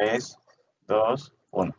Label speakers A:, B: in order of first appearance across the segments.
A: 3, 2, 1.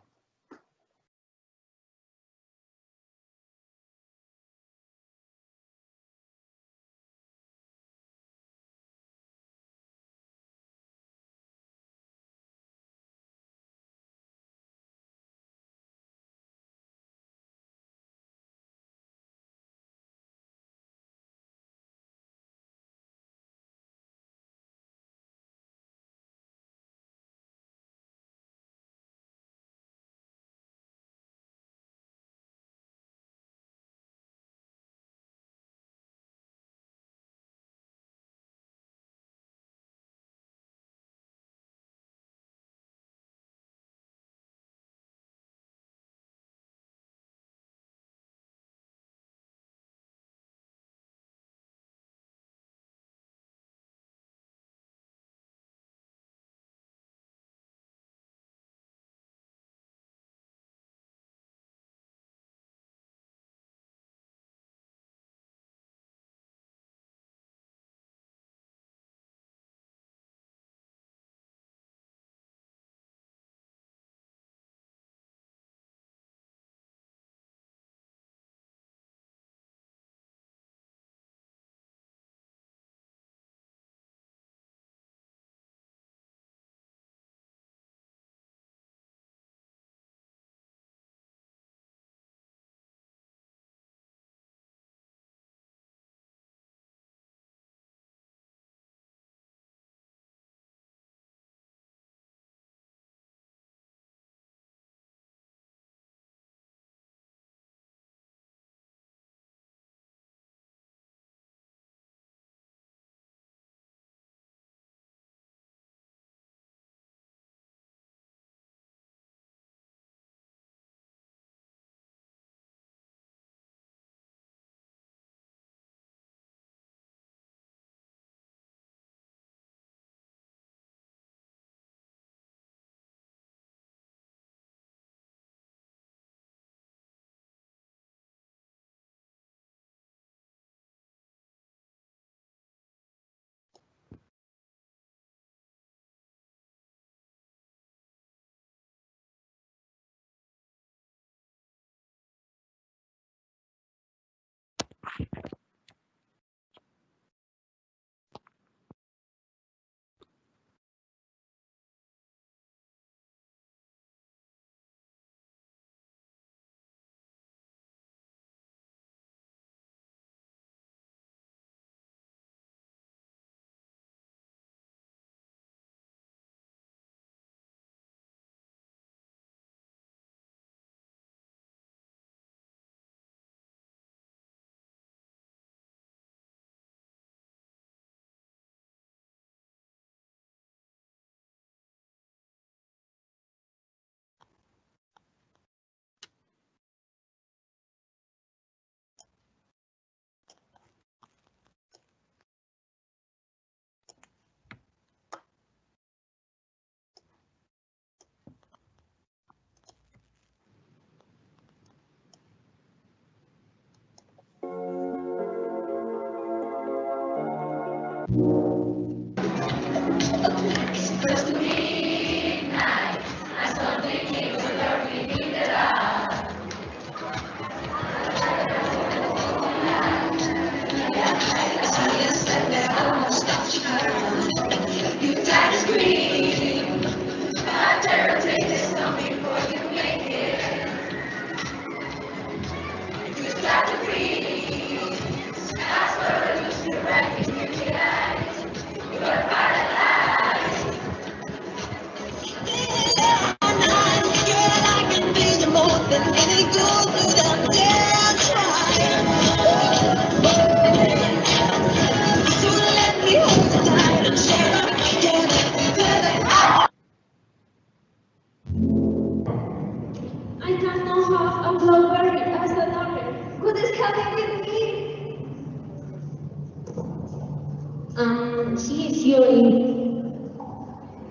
B: She is feeling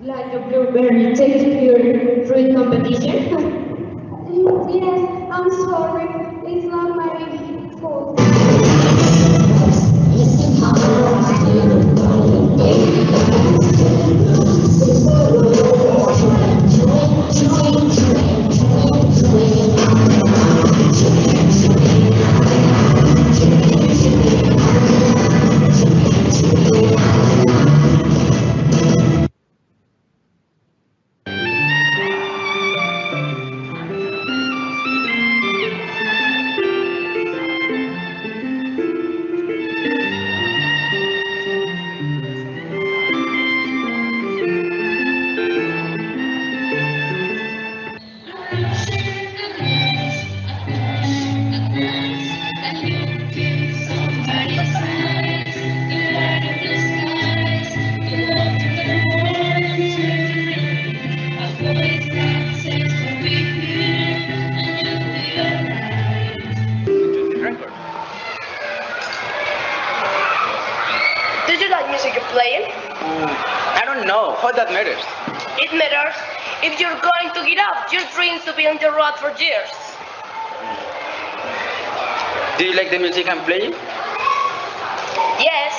B: like a blueberry Shakespeare fruit competition.
C: Yes, I'm sorry. It's not my fault.
D: How that matters?
E: It matters if you're going to give up your dreams to be on the road for years.
D: Do you like the music I'm playing?
E: Yes.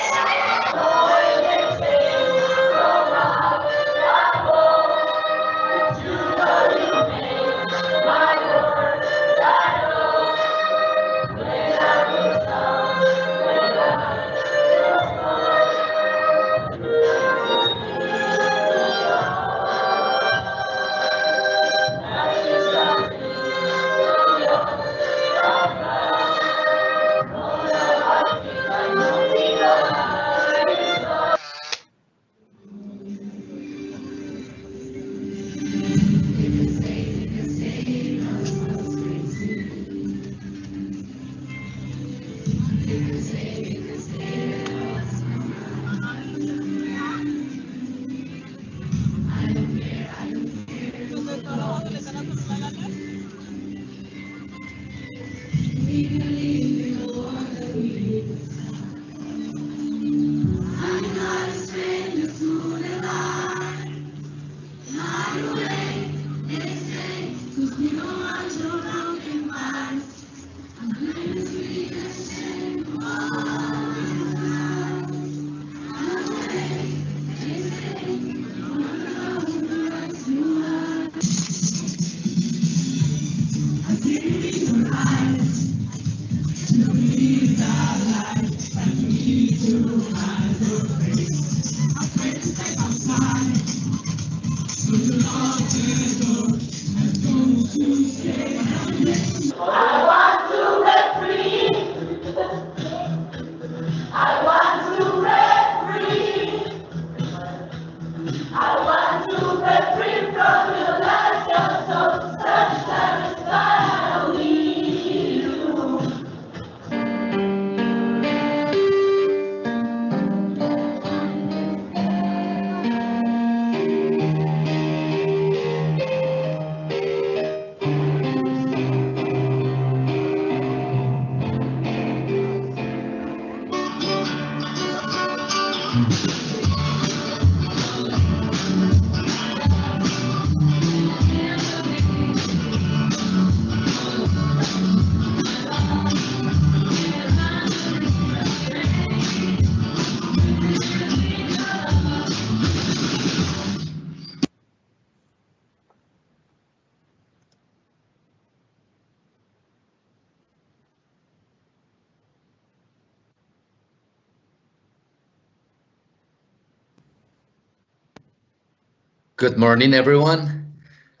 F: Good morning, everyone.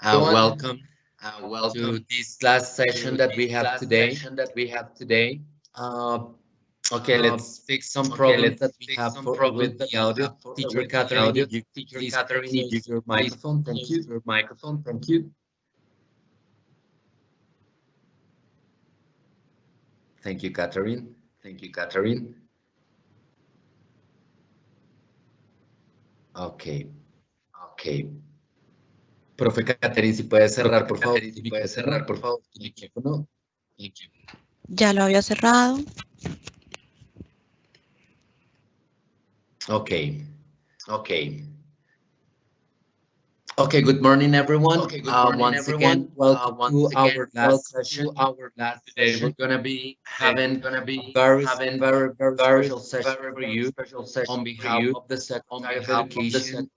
F: Welcome to this last session that we have today. Uh, okay, let's fix some problems that we have with the audio. Teacher Catherine, if you please close your microphone. Thank you. Thank you, Catherine. Okay. Profe Catherine, si puedes cerrar, por favor, tu micrófono.
G: Ya lo había cerrado.
F: Okay. Okay, good morning, everyone. Once again, welcome to our last session. Today we're gonna be having a very special session for you on behalf of the Secretary of Education,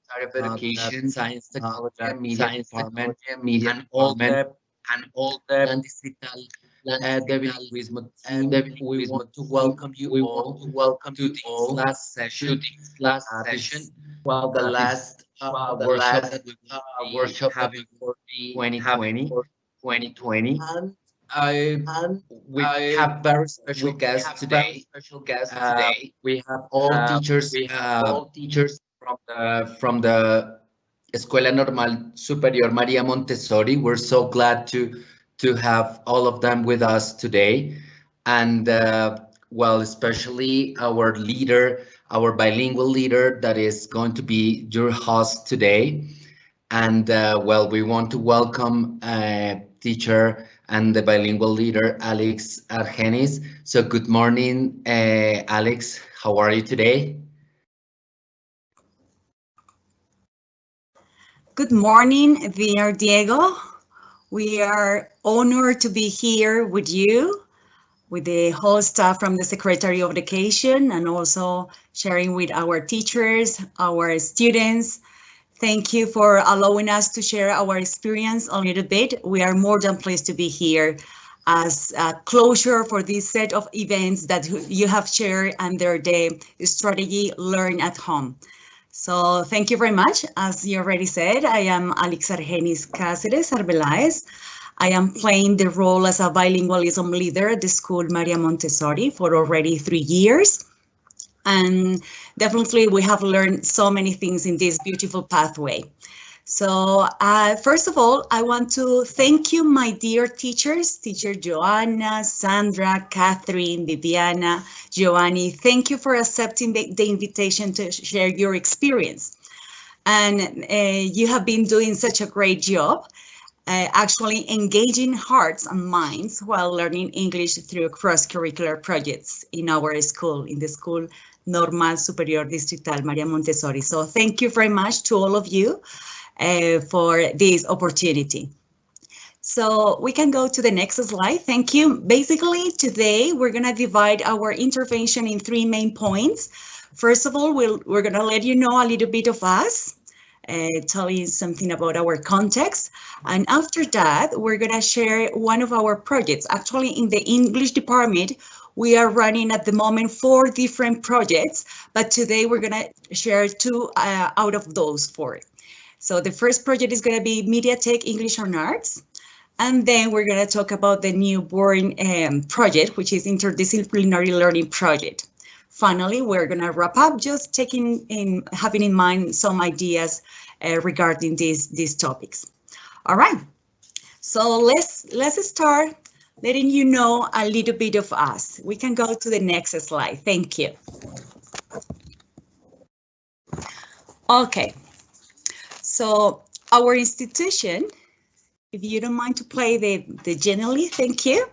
F: the Science, Technology, and Media Department, and all the Plan Distrital de Bilingüismo team. We want to welcome you all to this last session. This the last workshop that we will be having for 2020. And we have very special guests today. We have all teachers from the Escuela Normal Superior María Montessori. We're so glad to have all of them with us today. And well, especially our leader, our bilingual leader that is going to be your host today. And well, we want to welcome teacher and the bilingual leader, Alex Argenis. So good morning, Alex. How are you today?
H: Good morning, dear Diego. We are honored to be here with you, with the whole staff from the Secretary of Education, and also sharing with our teachers, our students. Thank you for allowing us to share our experience a little bit. We are more than pleased to be here as a closure for this set of events that you have shared under the strategy Learn at Home. So thank you very much. As you already said, I am Alex Argenis Cáceres Arbeláez. I am playing the role as a bilingualism leader at the school Maria Montessori for already 3 years. And definitely we have learned so many things in this beautiful pathway. So first of all, I want to thank you, my dear teachers, teacher Joanna, Sandra, Catherine, Viviana, Giovanni. Thank you for accepting the invitation to share your experience. And you have been doing such a great job, actually engaging hearts and minds while learning English through cross-curricular projects in our school, in the school Normal Superior Distrital Maria Montessori. So thank you very much to all of you for this opportunity. So we can go to the next slide. Thank you. Basically, today we're going to divide our intervention in 3 main points. First of all, we're going to let you know a little bit of us, tell you something about our context. And after that, we're going to share one of our projects. Actually, in the English department, we are running at the moment 4 different projects, but today we're going to share 2 out of those 4. So the first project is going to be MediaTek English and Arts. And then we're going to talk about the newborn project, which is Interdisciplinary Learning Project. Finally, we're going to wrap up just having in mind some ideas regarding these topics. All right, so let's start letting you know a little bit of us. We can go to the next slide. Thank you. Okay. So our institution, if you don't mind to play the generally, thank you.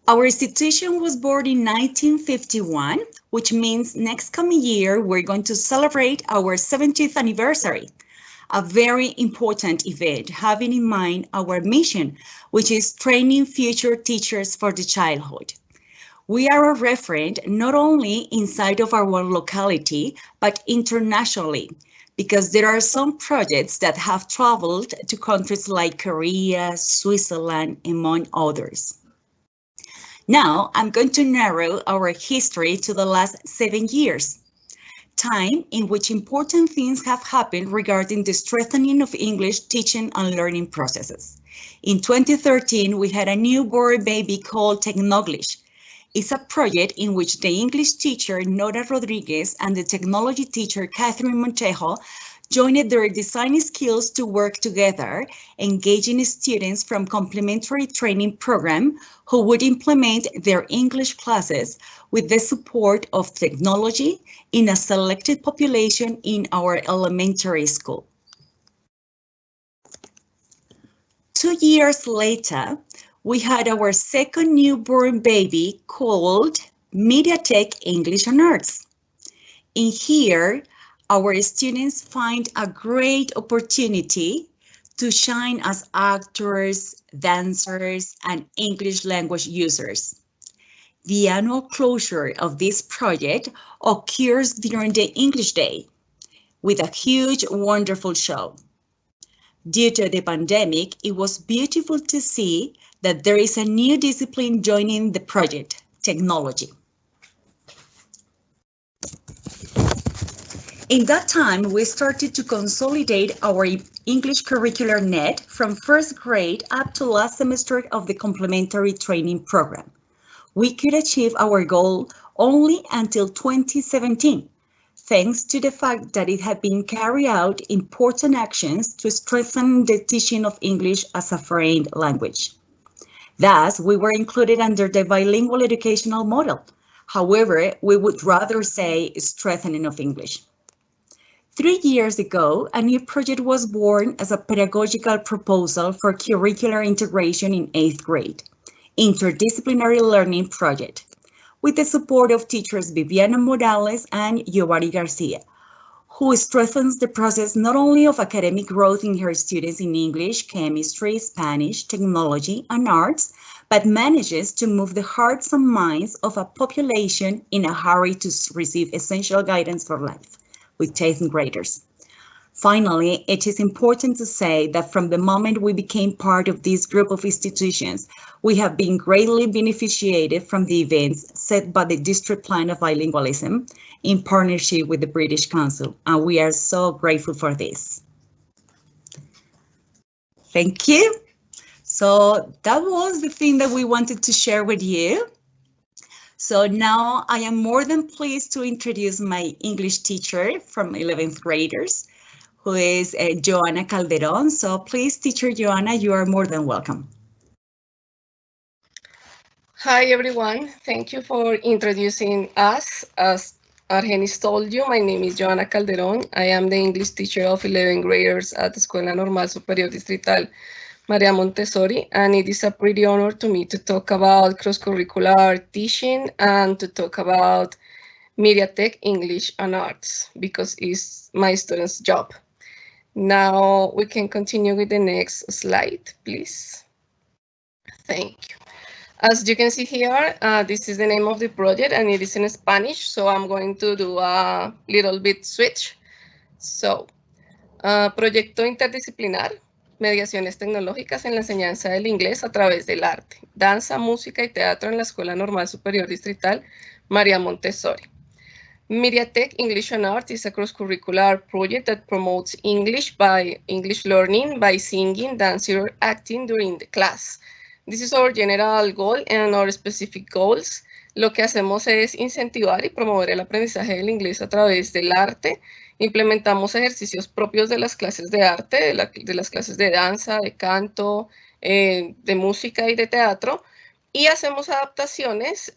H: Our institution was born in 1951, which means next coming year, we're going to celebrate our 70th anniversary, a very important event, having in mind our mission, which is training future teachers for the childhood. We are a referent not only inside of our locality, but internationally, because there are some projects that have traveled to countries like Korea, Switzerland, among others. Now, I'm going to narrow our history to the last 7 years, time in which important things have happened regarding the strengthening of English teaching and learning processes. In 2013, we had a newborn baby called Technoglish. It's a project in which the English teacher, Nora Rodriguez, and the technology teacher, Catherine Montejo, joined their design skills to work together, engaging students from complementary training program who would implement their English classes with the support of technology in a selected population in our elementary school. 2 years later, we had our second newborn baby called MediaTek English and Arts. In here, our students find a great opportunity to shine as actors, dancers, and English language users. The annual closure of this project occurs during the English Day with a huge, wonderful show. Due to the pandemic, it was beautiful to see that there is a new discipline joining the project, technology. In that time, we started to consolidate our English curricular net from first grade up to last semester of the complementary training program. We could achieve our goal only until 2017, thanks to the fact that it had been carried out important actions to strengthen the teaching of English as a foreign language. Thus, we were included under the bilingual educational model. However, we would rather say strengthening of English. 3 years ago, a new project was born as a pedagogical proposal for curricular integration in 8th grade, Interdisciplinary Learning Project, with the support of teachers Viviana Morales and Giovanni Garcia, who strengthens the process not only of academic growth in her students in English, chemistry, Spanish, technology, and arts, but manages to move the hearts and minds of a population in a hurry to receive essential guidance for life, with 10th graders. Finally, it is important to say that from the moment we became part of this group of institutions, we have been greatly beneficiated from the events set by the District Plan of Bilingualism in partnership with the British Council, and we are so grateful for this. Thank you. So that was the thing that we wanted to share with you. So now I am more than pleased to introduce my English teacher from 11th graders, who is Joanna Calderon. So please, teacher Joanna, you are more than welcome.
E: Hi, everyone. Thank you for introducing us. As Argenis told you, my name is Joanna Calderon. I am the English teacher of 11th graders at Escuela Normal Superior Distrital Maria Montesorri, and it is a pretty honor to me to talk about cross-curricular teaching and to talk about media tech, English, and arts, because it's my students' job. Now we can continue with the next slide, please. Thank you. As you can see here, this is the name of the project and it is in Spanish, so I'm going to do a little bit switch. So, proyecto interdisciplinar, mediaciones tecnológicas en la enseñanza del inglés a través del arte, danza, música y teatro en la Escuela Normal Superior Distrital María Montessori. MediaTech English and Art is a cross-curricular project that promotes English learning by singing, dancing, or acting during the class. This is our general goal and our specific goals. Lo que hacemos es incentivar y promover el aprendizaje del inglés a través del arte. Implementamos ejercicios propios de las clases de arte, de las clases de danza, de canto, de música y de teatro. Y hacemos adaptaciones,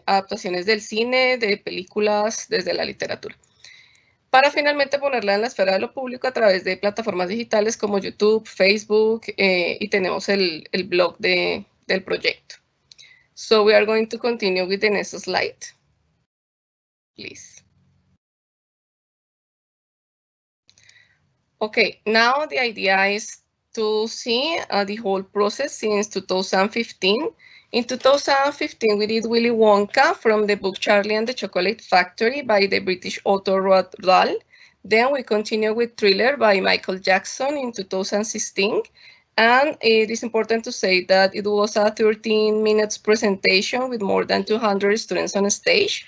E: adaptaciones del cine, de películas, desde la literatura, para finalmente ponerla en la esfera de lo público a través de plataformas digitales como YouTube, Facebook, y tenemos el blog del proyecto. So we are going to continue with the next slide, please. Okay, now the idea is to see the whole process since 2015. In 2015, we did Willy Wonka from the book Charlie and the Chocolate Factory by the British author Roald Dahl. Then we continue with Thriller by Michael Jackson in 2016. And it is important to say that it was a 13 minutes presentation with more than 200 students on stage.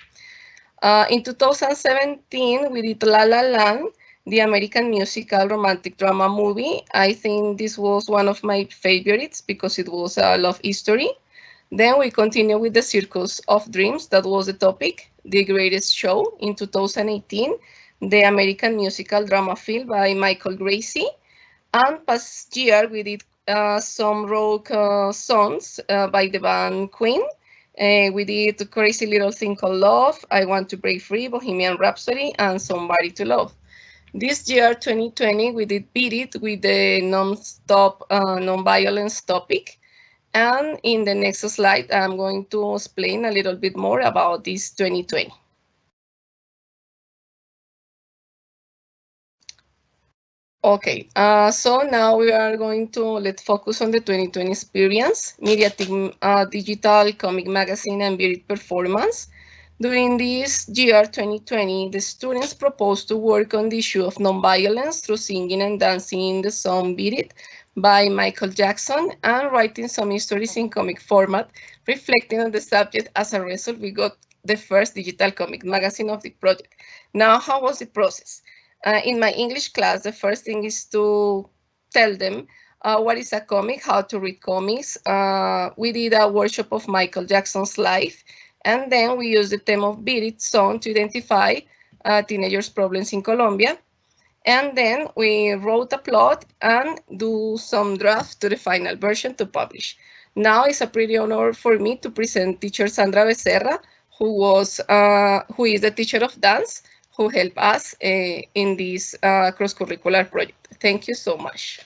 E: In 2017, we did La La Land, the American musical romantic drama movie. I think this was one of my favorites because it was a love history. Then we continue with The Circus of Dreams, that was the topic, The Greatest Show in 2018, the American musical drama film by Michael Gracie. And past year, we did some rock songs by the band Queen. We did Crazy Little Thing Called Love, I Want to Break Free, Bohemian Rhapsody, and Somebody to Love. This year, 2020, we did Beat It with the non-stop non-violence topic. And in the next slide, I'm going to explain a little bit more about this 2020. Okay, so now we are going to let's focus on the 2020 experience, MediaTek digital comic magazine and Beat It performance. During this year, 2020, the students proposed to work on the issue of nonviolence through singing and dancing the song Beat It by Michael Jackson and writing some stories in comic format, reflecting on the subject. As a result, we got the first digital comic magazine of the project. Now, how was the process? In my English class, the first thing is to tell them what is a comic, how to read comics. We did a workshop of Michael Jackson's life, and then we used the theme of Beat It song to identify teenagers' problems in Colombia. And then we wrote a plot and do some draft to the final version to publish. Now it's a pretty honor for me to present teacher Sandra Becerra, who is the teacher of dance, who helped us in this cross-curricular project. Thank you so much.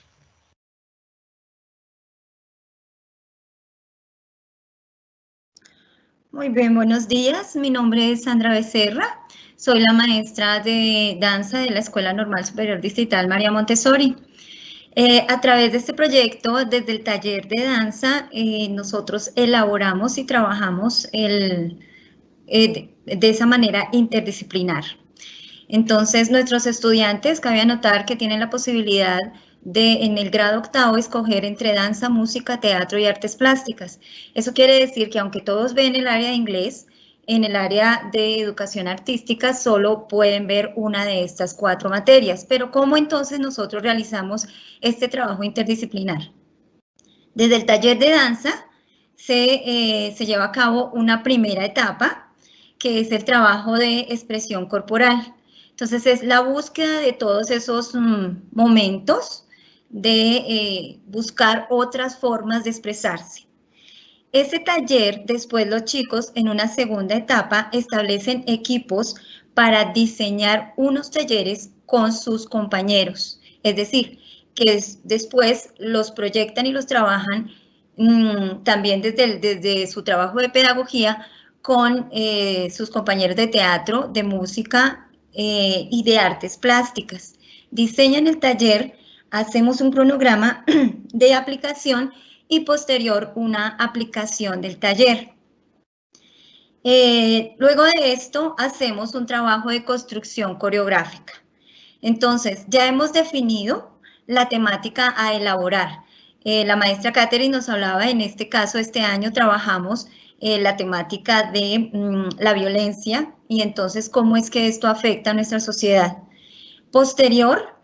I: Muy bien, buenos días. Mi nombre es Sandra Becerra.
B: Soy la maestra de danza de la Escuela Normal Superior Distrital María Montesorri. A través de este proyecto, desde el taller de danza, nosotros elaboramos y trabajamos de esa manera interdisciplinar. Entonces, nuestros estudiantes, cabe anotar que tienen la posibilidad de, en el grado octavo, escoger entre danza, música, teatro y artes plásticas. Eso quiere decir que aunque todos ven el área de inglés, en el área de educación artística solo pueden ver una de estas 4 materias. Pero ¿cómo entonces nosotros realizamos este trabajo interdisciplinar? Desde el taller de danza se lleva a cabo una primera etapa, que es el trabajo de expresión corporal. Entonces, es la búsqueda de todos esos momentos de buscar otras formas de expresarse. Ese taller, después los chicos en una segunda etapa establecen equipos para diseñar unos talleres con sus compañeros. Es decir, que después los proyectan y los trabajan también desde su trabajo de pedagogía con sus compañeros de teatro, de música y de artes plásticas. Diseñan el taller, hacemos un cronograma de aplicación y posterior una aplicación del taller. Luego de esto hacemos un trabajo de construcción coreográfica. Entonces, ya hemos definido la temática a elaborar. La maestra Catherine nos hablaba, en este caso, este año trabajamos la temática de la violencia y entonces cómo es que esto afecta a nuestra sociedad. Posterior,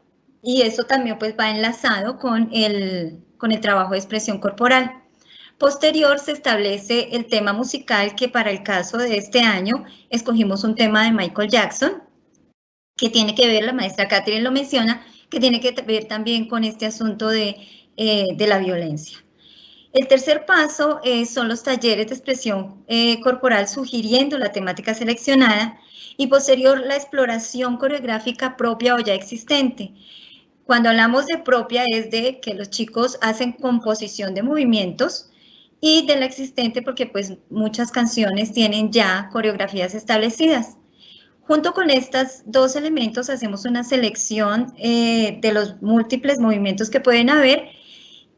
B: y eso también pues va enlazado con el trabajo de expresión corporal. Posterior se establece el tema musical, que para el caso de este año escogimos un tema de Michael Jackson, que tiene que ver, la maestra Catherine lo menciona, que tiene que ver también con este asunto de la violencia. El tercer paso son los talleres de expresión corporal sugiriendo la temática seleccionada y posterior la exploración coreográfica propia o ya existente. Cuando hablamos de propia es de que los chicos hacen composición de movimientos y de la existente porque pues muchas canciones tienen ya coreografías establecidas. Junto con estos 2 elementos hacemos una selección de los múltiples movimientos que pueden haber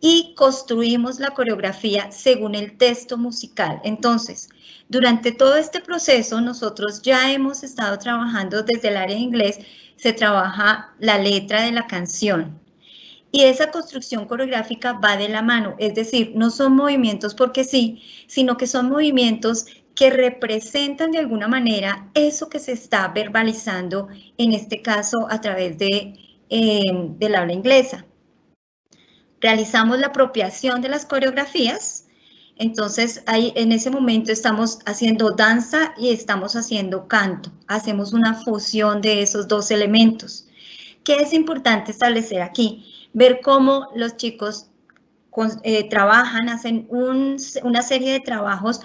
B: y construimos la coreografía según el texto musical. Entonces, durante todo este proceso nosotros ya hemos estado trabajando desde el área de inglés, se trabaja la letra de la canción. Y esa construcción coreográfica va de la mano, es decir, no son movimientos porque sí, sino que son movimientos que representan de alguna manera eso que se está verbalizando, en este caso a través del habla inglesa. Realizamos la apropiación de las coreografías, entonces ahí, en ese momento estamos haciendo danza y estamos haciendo canto, hacemos una fusión de esos 2 elementos. ¿Qué es importante establecer aquí? Ver cómo los chicos trabajan, hacen una serie de trabajos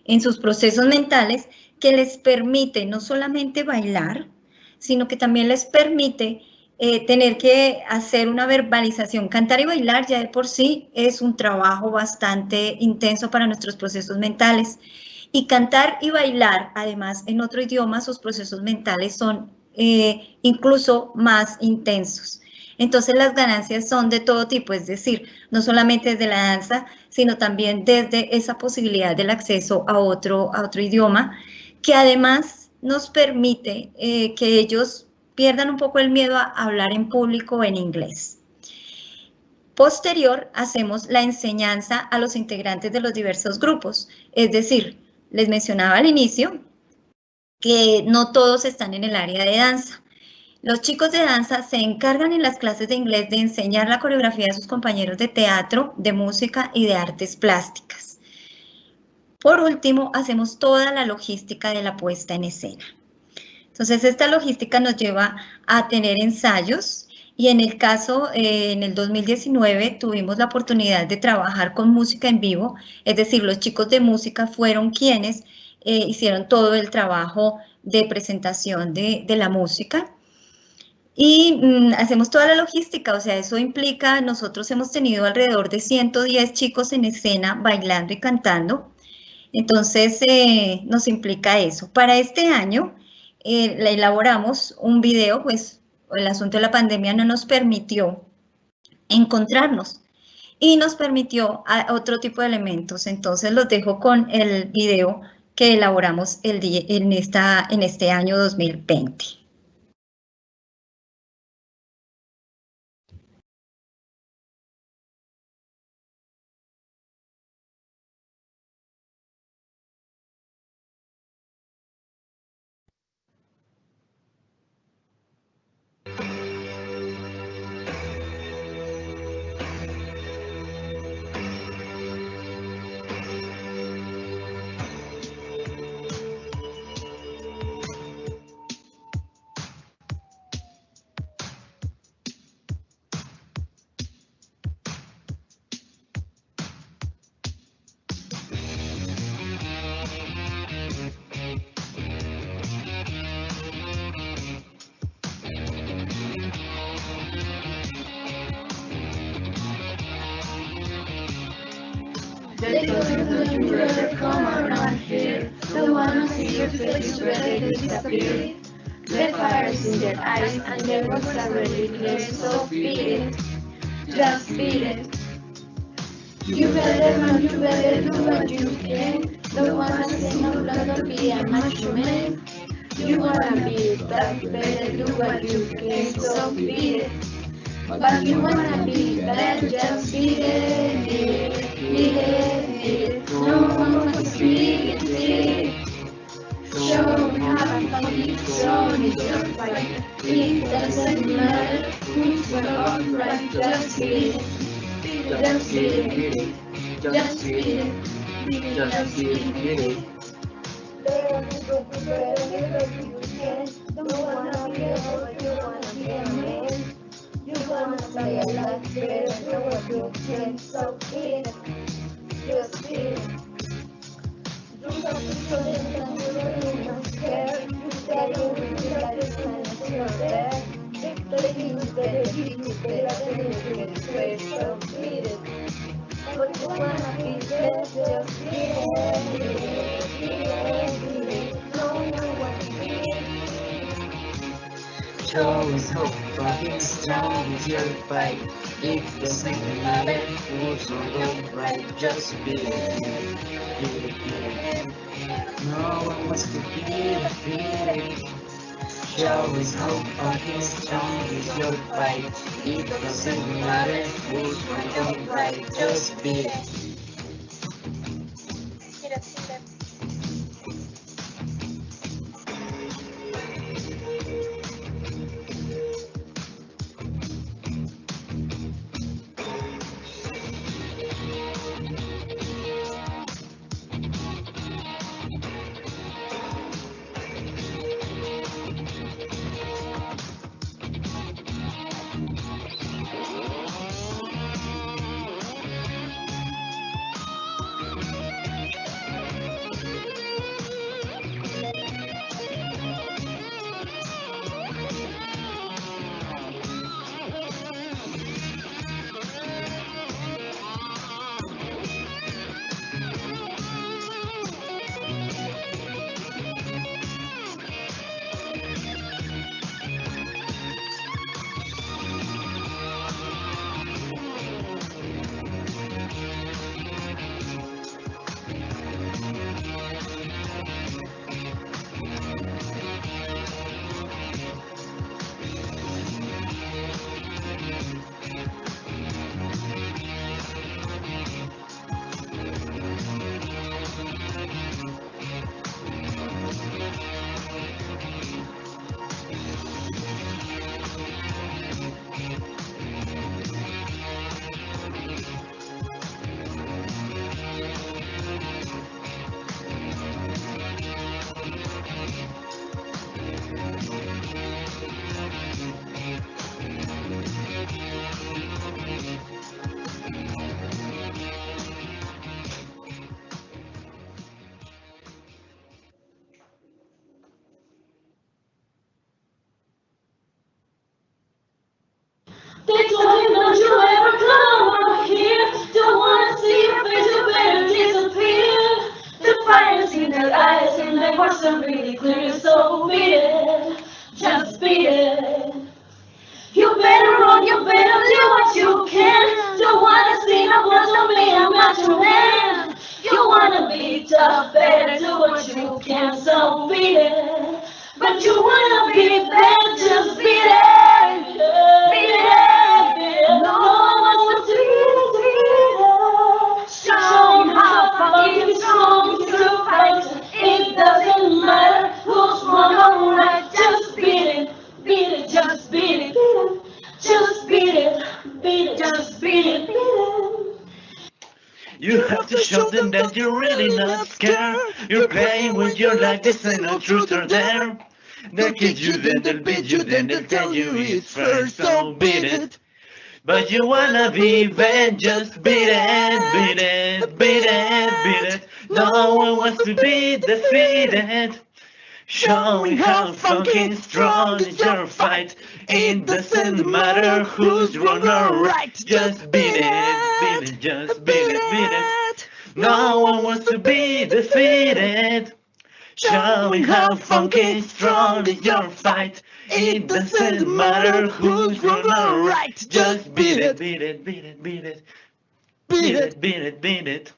B: en sus procesos mentales que les permite no solamente bailar, sino que también les permite tener que hacer una verbalización. Cantar y bailar ya de por sí es un trabajo bastante intenso para nuestros procesos mentales. Y cantar y bailar, además, en otro idioma, sus procesos mentales son incluso más intensos. Entonces las ganancias son de todo tipo, es decir, no solamente desde la danza, sino también desde esa posibilidad del acceso a otro idioma, que además nos permite que ellos pierdan un poco el miedo a hablar en público en inglés. Posterior, hacemos la enseñanza a los integrantes de los diversos grupos, es decir, les mencionaba al inicio que no todos están en el área de danza. Los chicos de danza se encargan en las clases de inglés de enseñar la coreografía a sus compañeros de teatro, de música y de artes plásticas. Por último, hacemos toda la logística de la puesta en escena. Entonces, esta logística nos lleva a tener ensayos y en el caso, en el 2019, tuvimos la oportunidad de trabajar con música en vivo, es decir, los chicos de música fueron quienes hicieron todo el trabajo de presentación de la música. Y hacemos toda la logística, o sea, eso implica, nosotros hemos tenido alrededor de 110 chicos en escena bailando y cantando, entonces nos implica eso. Para este año le elaboramos un video, pues el asunto de la pandemia no nos permitió encontrarnos y nos permitió otro tipo de elementos. Entonces los dejo con el video que elaboramos en este año 2020.
C: They don't you better come around here. Don't wanna see your face, you better disappear. The fire's in their eyes and their words are really clear, so beat it, just beat it. You better run, you better do what you can. Don't wanna say no, don't be a macho man. You wanna be tough, you better do what you can, so beat it. But you wanna be bad, just beat it, beat it, beat it, beat it. No one wants to beat it. Show me how to fight, show me your fight. It doesn't matter who's alright, just beat it, just beat it, just beat it, just beat it. Don't wanna be a boy, you wanna be a man. You wanna play a lot better, do what you can, so beat it, just beat it. You have to show them that you're really not scared. You gotta really like this man that you're there. Victory is better, you better than you can swear, so beat it. But you wanna be better, just beat it, beat it, beat it, beat it. No one wants to beat it. Show us how fucking strong is your fight. It doesn't matter who's wrong, right? Just beat it, beat it, beat it. No one wants to beat it. Show us how fucking strong is your fight. It doesn't matter who's wrong, right? Just beat it. can't so beat it. But you wanna be bad, just beat it. Beat it. No one wants to beat it. Show 'em how fucking strong you to fight. It doesn't matter who's wrong or right. Just beat it. Beat it, just beat it. Just beat it. Beat it, just beat it. Beat it.
A: You have to show them that you're really not scared. You're playing with your life, this ain't no truth or dare. They'll kick you, then they'll beat you, then they'll tell you it's fair, so beat it. But you wanna be bad, just beat it, beat it, beat it, beat it. No one wants to be defeated. Showing how fucking strong is your fight. It doesn't matter who's wrong or right. Just beat it, just beat it. No one wants to be defeated. Showing how fucking strong is your fight. It doesn't matter who's wrong or right. Just beat it, beat it, beat it, beat it. Beat it, beat it, beat it.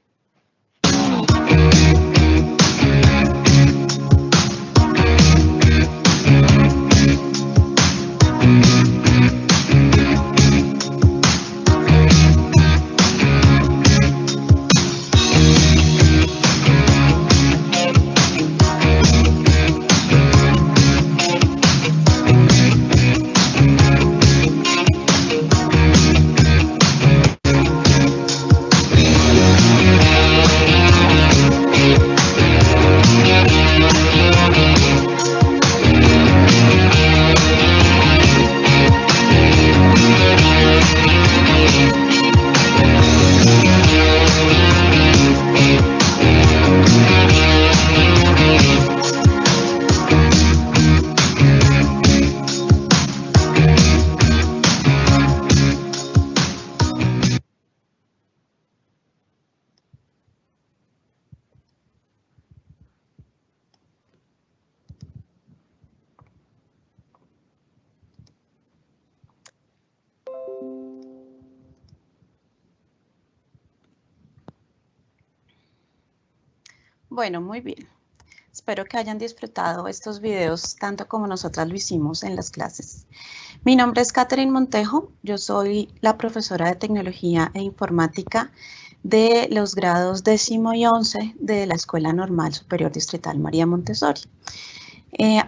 G: Bueno, muy bien. Espero que hayan disfrutado estos videos tanto como nosotras lo hicimos en las clases. Mi nombre es Catherine Montejo, yo soy la profesora de Tecnología e Informática de los grados 10º y 11 de la Escuela Normal Superior Distrital María Montesorri.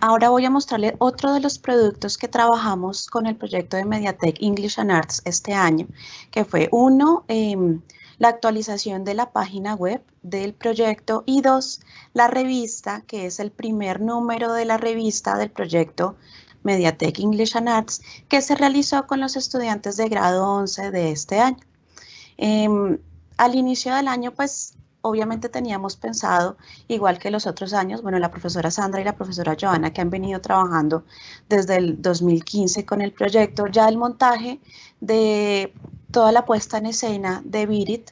G: Ahora voy a mostrarles otro de los productos que trabajamos con el proyecto de Mediatek English and Arts este año, que fue uno, la actualización de la página web del proyecto y dos, la revista, que es el primer número de la revista del proyecto Mediatek English and Arts, que se realizó con los estudiantes de grado 11 de este año. Al inicio del año, pues, obviamente teníamos pensado, igual que los otros años, bueno, la profesora Sandra y la profesora Joana, que han venido trabajando desde el 2015 con el proyecto, ya el montaje de toda la puesta en escena de Virit,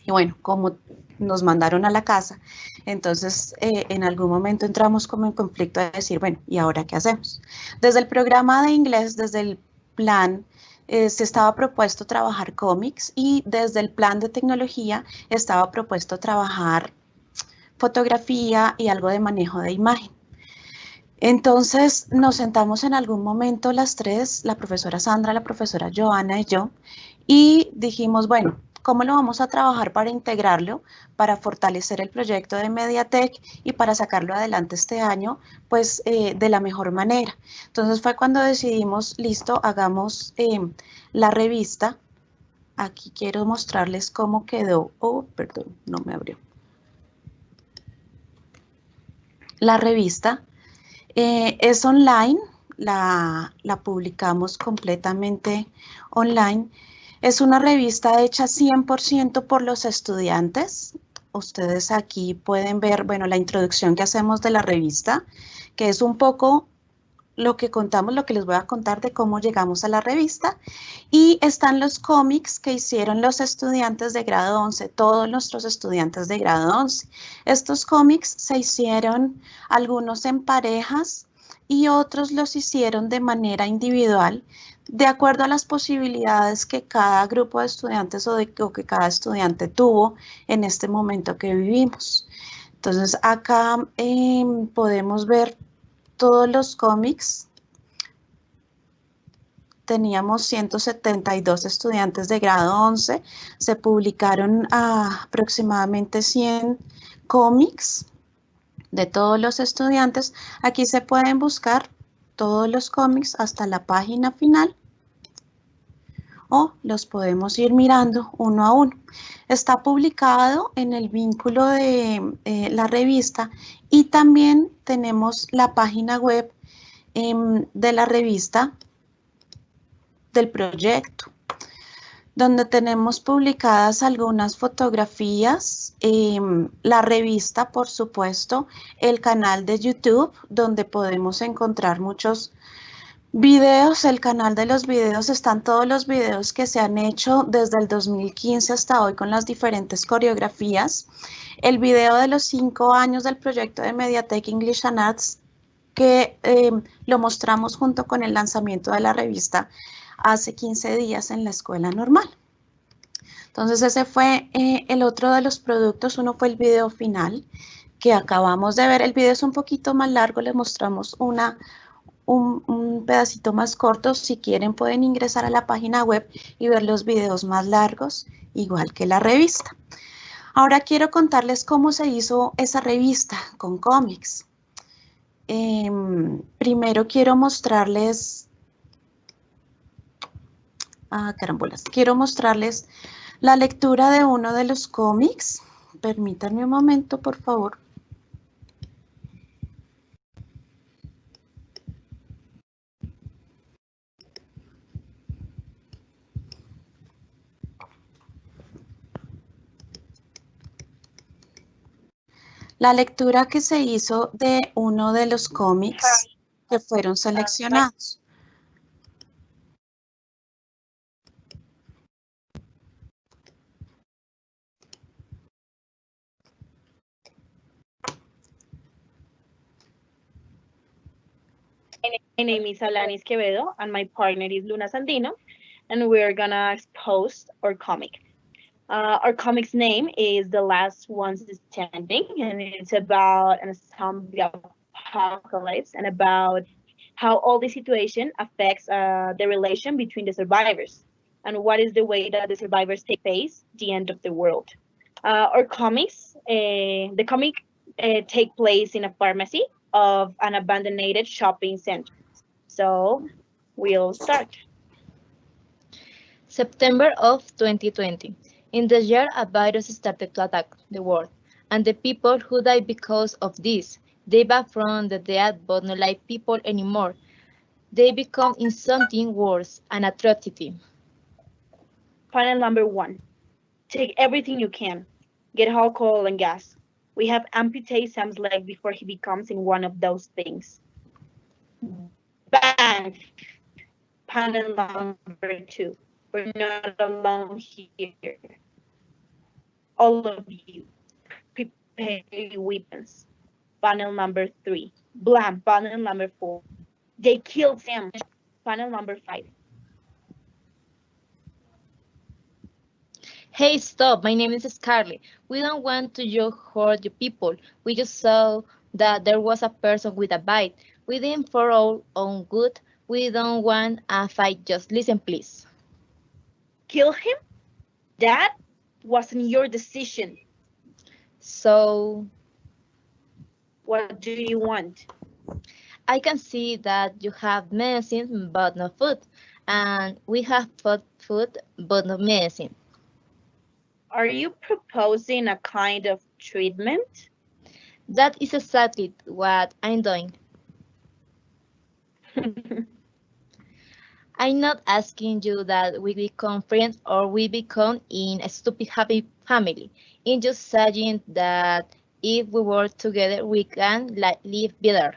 G: y bueno, como nos mandaron a la casa, entonces en algún momento entramos como en conflicto de decir, bueno, ¿y ahora qué hacemos? Desde el programa de inglés, desde el plan, se estaba propuesto trabajar cómics y desde el plan de tecnología estaba propuesto trabajar fotografía y algo de manejo de imagen. Entonces nos sentamos en algún momento las tres, la profesora Sandra, la profesora Joana y yo, y dijimos, bueno, ¿cómo lo vamos a trabajar para integrarlo, para fortalecer el proyecto de Mediatek y para sacarlo adelante este año, pues de la mejor manera? Entonces fue cuando decidimos, listo, hagamos la revista. Aquí quiero mostrarles cómo quedó. Oh, perdón, no me abrió. La revista es online, la publicamos completamente online. Es una revista hecha 100% por los estudiantes. Ustedes aquí pueden ver, bueno, la introducción que hacemos de la revista, que es un poco lo que contamos, lo que les voy a contar de cómo llegamos a la revista. Y están los cómics que hicieron los estudiantes de grado 11, todos nuestros estudiantes de grado 11. Estos cómics se hicieron algunos en parejas y otros los hicieron de manera individual, de acuerdo a las posibilidades que cada grupo de estudiantes o que cada estudiante tuvo en este momento que vivimos. Entonces acá podemos ver todos los cómics. Teníamos 172 estudiantes de grado 11. Se publicaron aproximadamente 100 cómics de todos los estudiantes. Aquí se pueden buscar todos los cómics hasta la página final o los podemos ir mirando uno a uno. Está publicado en el vínculo de la revista y también tenemos la página web de la revista del proyecto, donde tenemos publicadas algunas fotografías, la revista, por supuesto, el canal de YouTube, donde podemos encontrar muchos videos. El canal de los videos están todos los videos que se han hecho desde el 2015 hasta hoy con las diferentes coreografías. El video de los 5 años del proyecto de Mediatek English and Arts, que lo mostramos junto con el lanzamiento de la revista hace 15 días en la escuela normal. Entonces ese fue el otro de los productos. Uno fue el video final que acabamos de ver. El video es un poquito más largo, les mostramos un pedacito más corto. Si quieren pueden ingresar a la página web y ver los videos más largos, igual que la revista. Ahora quiero contarles cómo se hizo esa revista con cómics. Primero quiero mostrarles carambolas. Quiero mostrarles la lectura de uno de los cómics. Permítanme un momento, por favor. La lectura que se hizo de uno de los cómics que fueron seleccionados.
I: My name is Alanis Quevedo and my partner is Luna Sandino, and we're gonna expose our comic. Our comic's name is The Last Ones Standing, and it's about a zombie apocalypse and about how all the situation affects the relation between the survivors and what is the way that the survivors take place the end of the world. Our comics, the comic take place in a pharmacy of an abandoned shopping center. So we'll start.
J: September of 2020. In the year, a virus started to attack the world, and the people who died because of this, they back from the dead but not like people anymore. They become in something worse, an atrocity.
I: Panel number 1. Take everything you can. Get alcohol and gas. We have amputated Sam's leg before he becomes in one of those things. Bang! Panel number 2. We're not alone here. All of you, prepare your weapons. Panel number 3. Blam! Panel number 4. They killed Sam. Panel number 5.
J: Hey, stop, my name is Scarlett. We don't want to just hurt the people. We just saw that there was a person with a bite. We didn't for our own good. We don't want a fight, just listen, please.
I: Kill him? That wasn't your decision.
J: So,
I: what do you want?
J: I can see that you have medicine but no food, and we have food but no medicine.
I: Are you proposing a kind of treatment?
J: That is exactly what I'm doing. I'm not asking you that we become friends or we become in a stupid happy family. I'm just saying that if we work together, we can live better.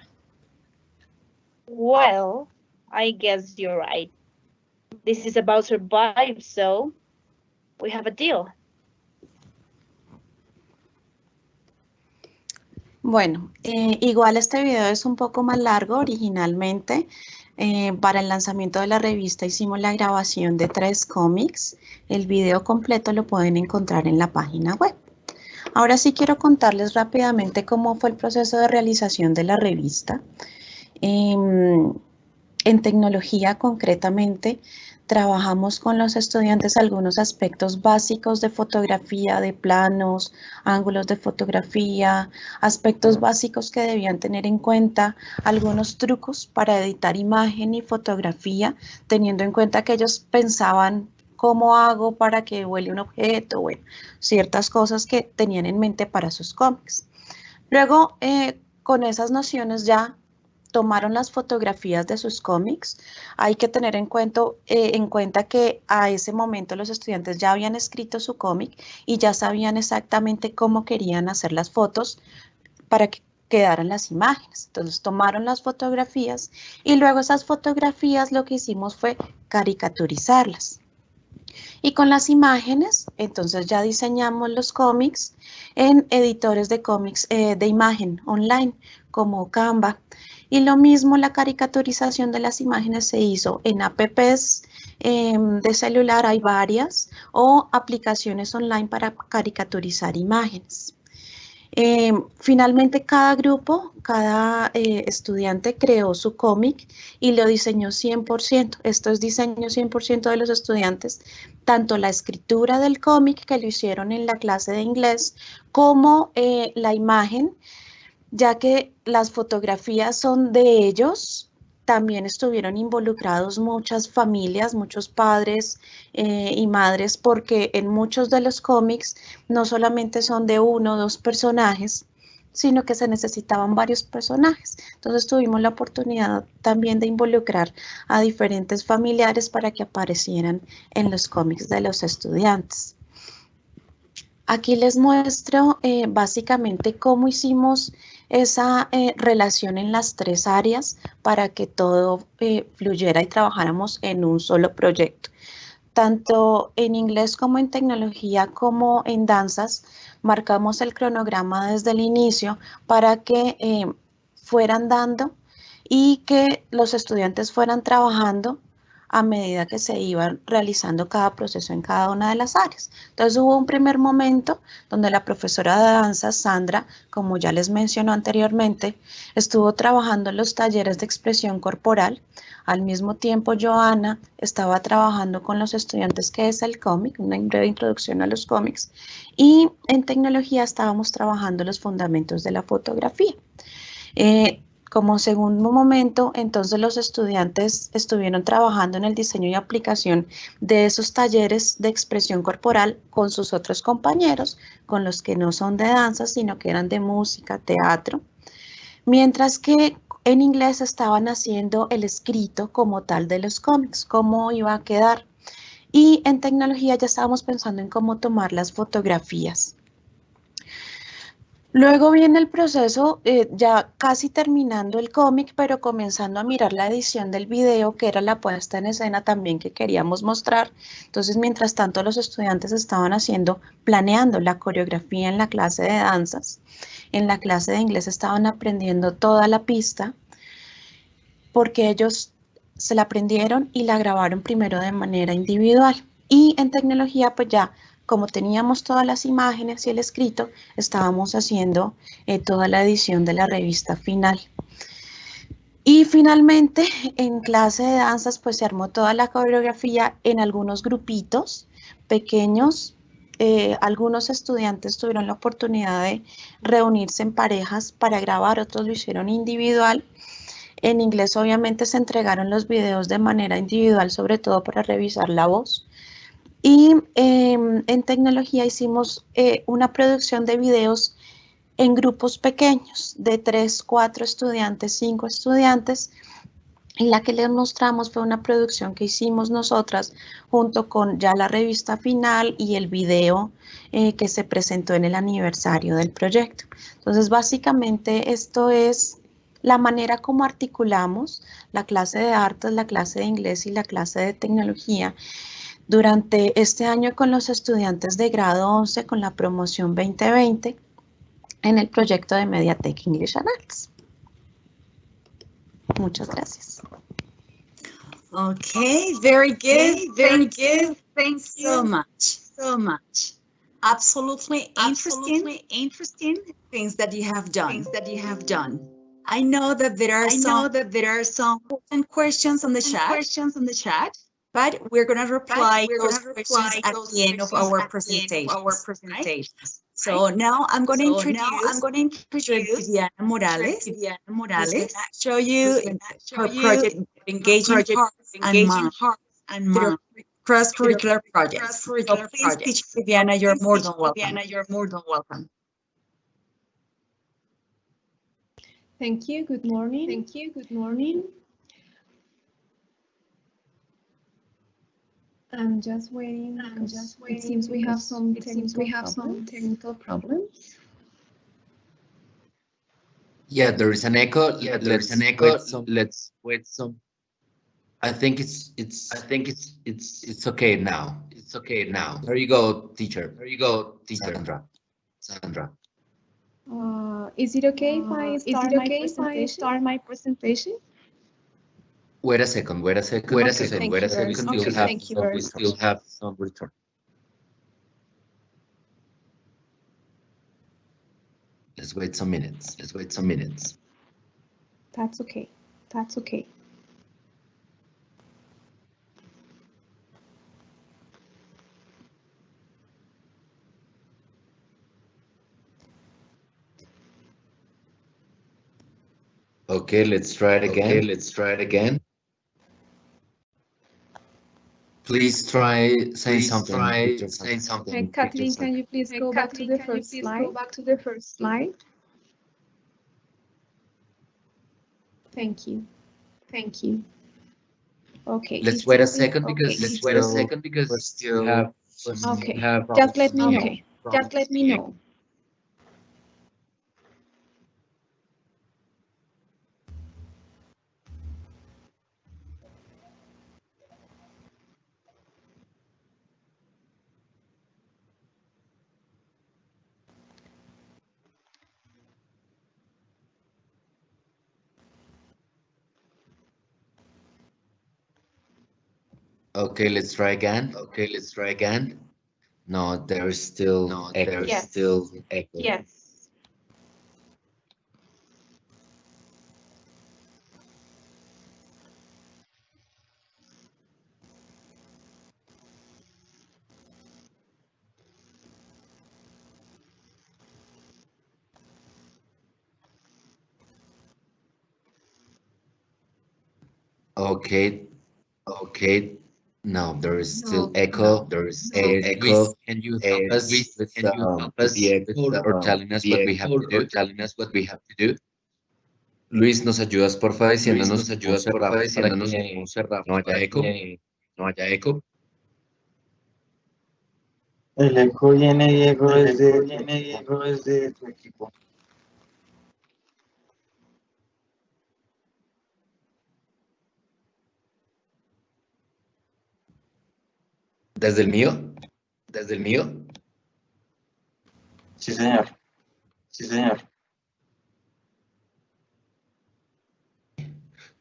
I: Well, I guess you're right. This is about survive, so we have a deal.
G: Bueno, igual este video es un poco más largo. Originalmente, para el lanzamiento de la revista hicimos la grabación de 3 cómics. El video completo lo pueden encontrar en la página web. Ahora sí quiero contarles rápidamente cómo fue el proceso de realización de la revista. En tecnología, concretamente, trabajamos con los estudiantes algunos aspectos básicos de fotografía, de planos, ángulos de fotografía, aspectos básicos que debían tener en cuenta, algunos trucos para editar imagen y fotografía, teniendo en cuenta que ellos pensaban cómo hago para que vuele un objeto, bueno, ciertas cosas que tenían en mente para sus cómics. Luego, con esas nociones ya tomaron las fotografías de sus cómics. Hay que tener en cuenta que a ese momento los estudiantes ya habían escrito su cómic y ya sabían exactamente cómo querían hacer las fotos para que quedaran las imágenes. Entonces tomaron las fotografías y luego esas fotografías lo que hicimos fue caricaturizarlas. Y con las imágenes, entonces ya diseñamos los cómics en editores de cómics de imagen online como Canva. Y lo mismo la caricaturización de las imágenes se hizo en apps de celular, hay varias, o aplicaciones online para caricaturizar imágenes. Finalmente cada grupo, cada estudiante creó su cómic y lo diseñó 100%. Esto es diseño 100% de los estudiantes, tanto la escritura del cómic que lo hicieron en la clase de inglés como la imagen, ya que las fotografías son de ellos. También estuvieron involucrados muchas familias, muchos padres y madres, porque en muchos de los cómics no solamente son de uno o dos personajes, sino que se necesitaban varios personajes. Entonces tuvimos la oportunidad también de involucrar a diferentes familiares para que aparecieran en los cómics de los estudiantes. Aquí les muestro básicamente cómo hicimos esa relación en las tres áreas para que todo fluyera y trabajáramos en un solo proyecto. Tanto en inglés como en tecnología como en danzas, marcamos el cronograma desde el inicio para que fueran dando y que los estudiantes fueran trabajando a medida que se iban realizando cada proceso en cada una de las áreas. Entonces hubo un primer momento donde la profesora de danza, Sandra, como ya les mencionó anteriormente, estuvo trabajando en los talleres de expresión corporal. Al mismo tiempo, Joana estaba trabajando con los estudiantes que es el cómic, una breve introducción a los cómics, y en tecnología estábamos trabajando los fundamentos de la fotografía. Como segundo momento, entonces los estudiantes estuvieron trabajando en el diseño y aplicación de esos talleres de expresión corporal con sus otros compañeros, con los que no son de danza, sino que eran de música, teatro, mientras que en inglés estaban haciendo el escrito como tal de los cómics, cómo iba a quedar. Y en tecnología ya estábamos pensando en cómo tomar las fotografías. Luego viene el proceso ya casi terminando el cómic, pero comenzando a mirar la edición del video, que era la puesta en escena también que queríamos mostrar. Entonces, mientras tanto, los estudiantes estaban planeando la coreografía en la clase de danzas. En la clase de inglés estaban aprendiendo toda la pista, porque ellos se la aprendieron y la grabaron primero de manera individual. Y en tecnología, pues ya, como teníamos todas las imágenes y el escrito, estábamos haciendo toda la edición de la revista final. Y finalmente, en clase de danzas, pues se armó toda la coreografía en algunos grupitos pequeños. Algunos estudiantes tuvieron la oportunidad de reunirse en parejas para grabar, otros lo hicieron individual. En inglés, obviamente, se entregaron los videos de manera individual, sobre todo para revisar la voz. Y en tecnología hicimos una producción de videos en grupos pequeños de 3, 4 estudiantes, 5 estudiantes. Y la que les mostramos fue una producción que hicimos nosotras junto con ya la revista final y el video que se presentó en el aniversario del proyecto. Entonces, básicamente esto es la manera como articulamos la clase de artes, la clase de inglés y la clase de tecnología durante este año con los estudiantes de grado 11 con la promoción 2020 en el proyecto de Mediatek English and Arts. Muchas gracias.
H: Okay, very good. Very good. Thanks so much. absolutely interesting things that you have done. I know that there are some important questions on the chat, but we're going to reply those questions at the end of our presentations, right? So now I'm going to introduce Teacher Viviana Morales, who's going to show you her project engaging hearts and minds through cross-curricular projects. So please, Teacher Viviana, you're more than welcome.
K: Thank you. Good morning. I'm just waiting. It seems we have some technical problems.
F: Yeah, there is an echo. Let's wait some. I think it's okay now. There you go, teacher. Sandra.
K: Is it okay if I start my presentation?
F: Wait a second.
K: Thank you very much.
F: Still have some return. Let's wait some minutes.
K: That's okay.
F: Okay, let's try it again. Please try saying something.
K: Okay, Kathleen, can you please go back to the first slide? Thank you. Okay.
F: Let's wait a second because we still have.
K: Okay. Just let me know.
F: Okay, let's try again. No, there is still echo.
K: Yes.
F: Okay. No, there is still echo. Luis, can you help us with the echo or telling us what we have to do? Luis, ¿nos ayudas porfa diciéndonos cómo cerramos para que no haya eco?
A: El eco viene, Diego, desde tu equipo.
F: ¿Desde el mío?
A: Sí, señor.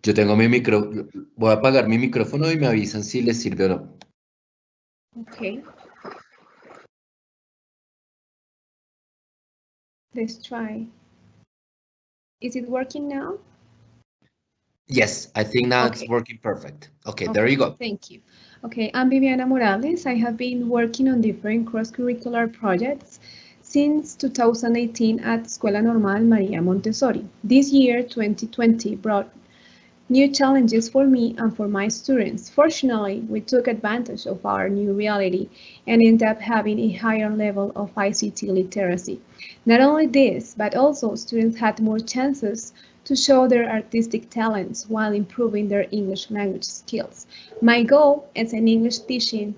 F: Yo tengo mi micrófono. Voy a apagar mi micrófono y me avisan si les sirve o no.
K: Okay. Let's try. Is it working now?
F: Yes, I think now it's working perfect. Okay, there you go.
K: Thank you. Okay, I'm Viviana Morales. I have been working on different cross-curricular projects since 2018 at Escuela Normal María Montessori. This year, 2020, brought new challenges for me and for my students. Fortunately, we took advantage of our new reality and ended up having a higher level of ICT literacy. Not only this, but also students had more chances to show their artistic talents while improving their English language skills. My goal as an English teacher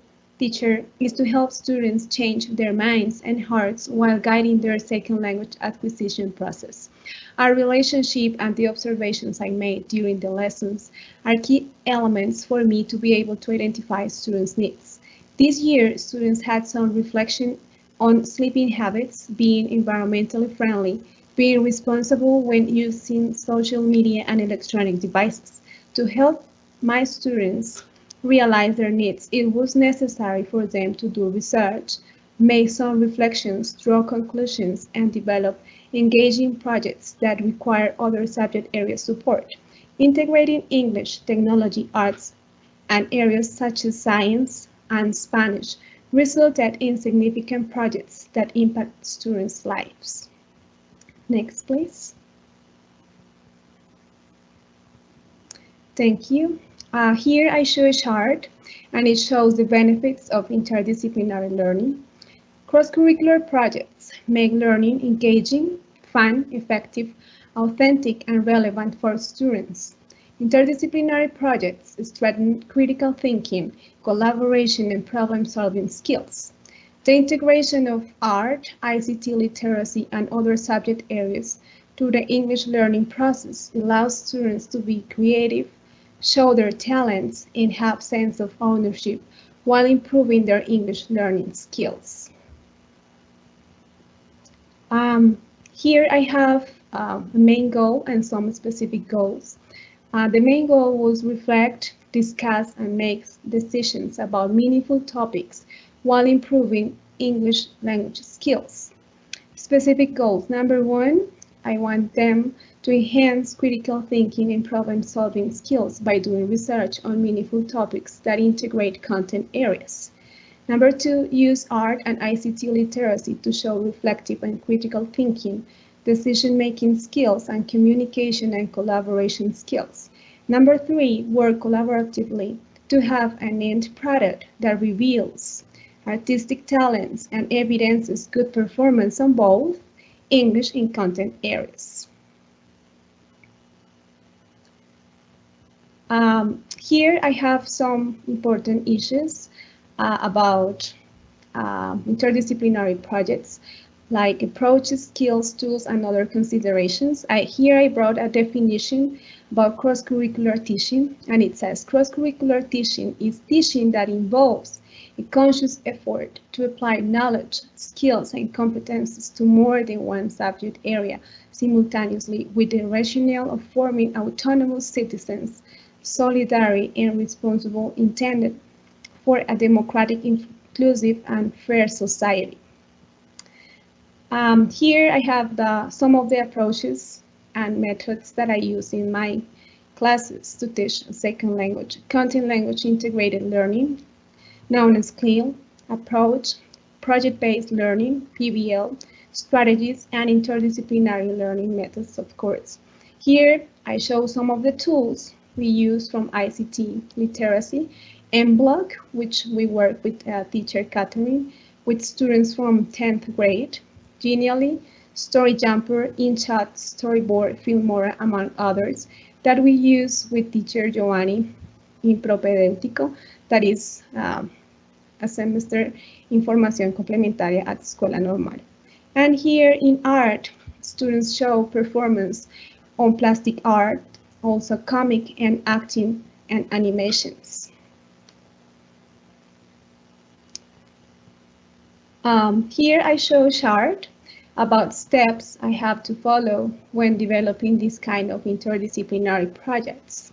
K: is to help students change their minds and hearts while guiding their second language acquisition process. Our relationship and the observations I made during the lessons are key elements for me to be able to identify students' needs. This year, students had some reflection on sleeping habits, being environmentally friendly, being responsible when using social media and electronic devices. To help my students realize their needs, it was necessary for them to do research, make some reflections, draw conclusions, and develop engaging projects that require other subject area support. Integrating English, technology, arts, and areas such as science and Spanish resulted in significant projects that impact students' lives. Next, please. Thank you. Here I show a chart, and it shows the benefits of interdisciplinary learning. Cross-curricular projects make learning engaging, fun, effective, authentic, and relevant for students. Interdisciplinary projects strengthen critical thinking, collaboration, and problem-solving skills. The integration of art, ICT literacy, and other subject areas through the English learning process allows students to be creative, show their talents, and have sense of ownership while improving their English learning skills. Here I have a main goal and some specific goals. The main goal was reflect, discuss, and make decisions about meaningful topics while improving English language skills. Specific goals. Number one, I want them to enhance critical thinking and problem-solving skills by doing research on meaningful topics that integrate content areas. Number two, use art and ICT literacy to show reflective and critical thinking, decision-making skills, and communication and collaboration skills. Number three, work collaboratively to have an end product that reveals artistic talents and evidences good performance on both English and content areas. Here I have some important issues about interdisciplinary projects, like approaches, skills, tools, and other considerations. Here I brought a definition about cross-curricular teaching, and it says cross-curricular teaching is teaching that involves a conscious effort to apply knowledge, skills, and competences to more than one subject area simultaneously with the rationale of forming autonomous citizens, solidary and responsible, intended for a democratic, inclusive, and fair society. Here I have some of the approaches and methods that I use in my classes to teach a second language, content language integrated learning, known as CLIL, approach, project-based learning, PBL, strategies, and interdisciplinary learning methods, of course. Here I show some of the tools we use from ICT literacy, MBlock, which we work with teacher Catherine, with students from 10th grade, Genially, Story Jumper, InChat, Storyboard, Filmora, among others, that we use with teacher Giovanni in Propedéutico, that is a semester in Formación Complementaria at Escuela Normal. And here in art, students show performance on plastic art, also comic and acting and animations. Here I show a chart about steps I have to follow when developing this kind of interdisciplinary projects.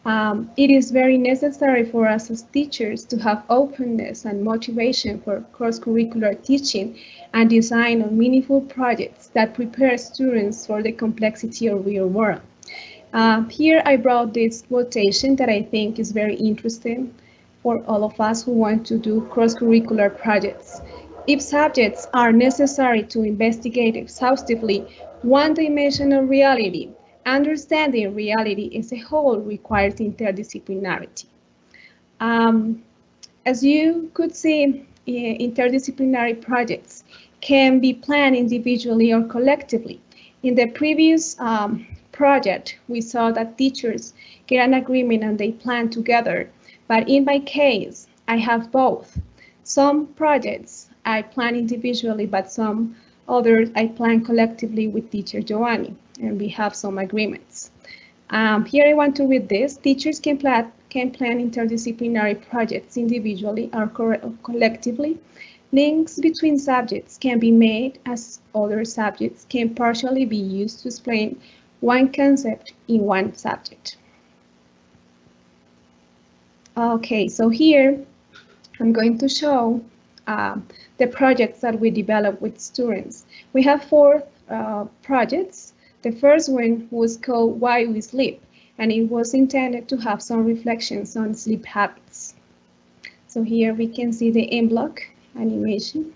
K: It is very necessary for us as teachers to have openness and motivation for cross-curricular teaching and design on meaningful projects that prepare students for the complexity of real world. Here I brought this quotation that I think is very interesting for all of us who want to do cross-curricular projects. If subjects are necessary to investigate exhaustively one-dimensional reality, understanding reality as a whole requires interdisciplinarity. As you could see, interdisciplinary projects can be planned individually or collectively. In the previous project, we saw that teachers get an agreement and they plan together. But in my case, I have both. Some projects I plan individually, but some others I plan collectively with teacher Giovanni, and we have some agreements. Here I want to read this. Teachers can plan interdisciplinary projects individually or collectively. Links between subjects can be made as other subjects can partially be used to explain one concept in one subject. Okay, so here I'm going to show the projects that we develop with students. We have four projects. The first one was called Why We Sleep, and it was intended to have some reflections on sleep habits. So here we can see the M-block animation.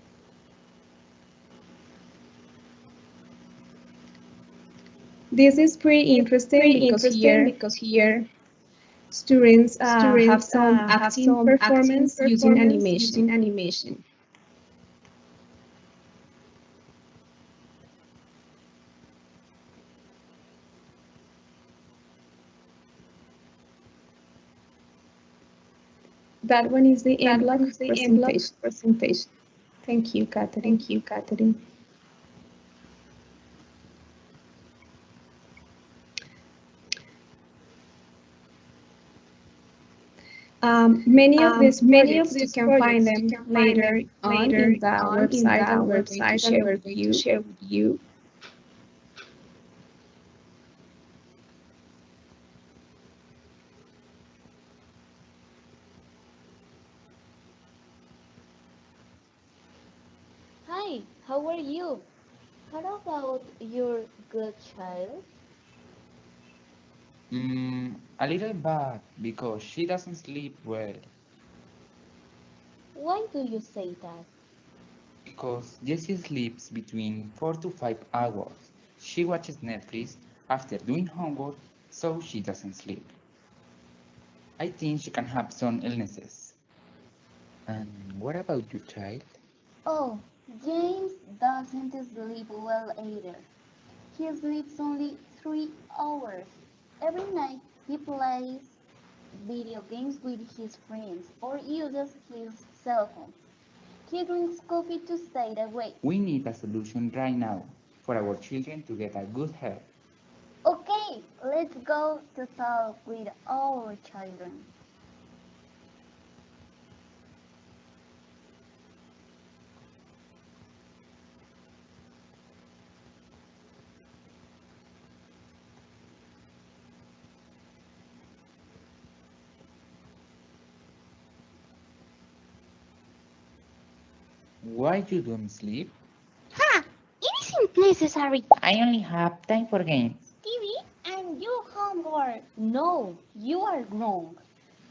K: This is pretty interesting because here students have some acting performance using animation. That one is the M-block presentation. Thank you, Catherine. Many of these projects, you can find them later on in the website that we're going to share with you.
J: Hi, how are you? How about your good child?
A: A little bad because she doesn't sleep well.
J: Why do you say that?
A: Because Jessie sleeps between 4 to 5 hours. She watches Netflix after doing homework, so she doesn't sleep. I think she can have some illnesses. And what about your child?
J: Oh, James doesn't sleep well either. He sleeps only 3 hours. Every night he plays video games with his friends or uses his cell phone. He drinks coffee to stay awake.
A: We need a solution right now for our children to get a good health.
J: Okay, let's go to talk with our children.
A: Why you don't sleep?
C: Ha! It isn't necessary.
A: I only have time for games.
C: TV and your homework.
J: No, you are wrong.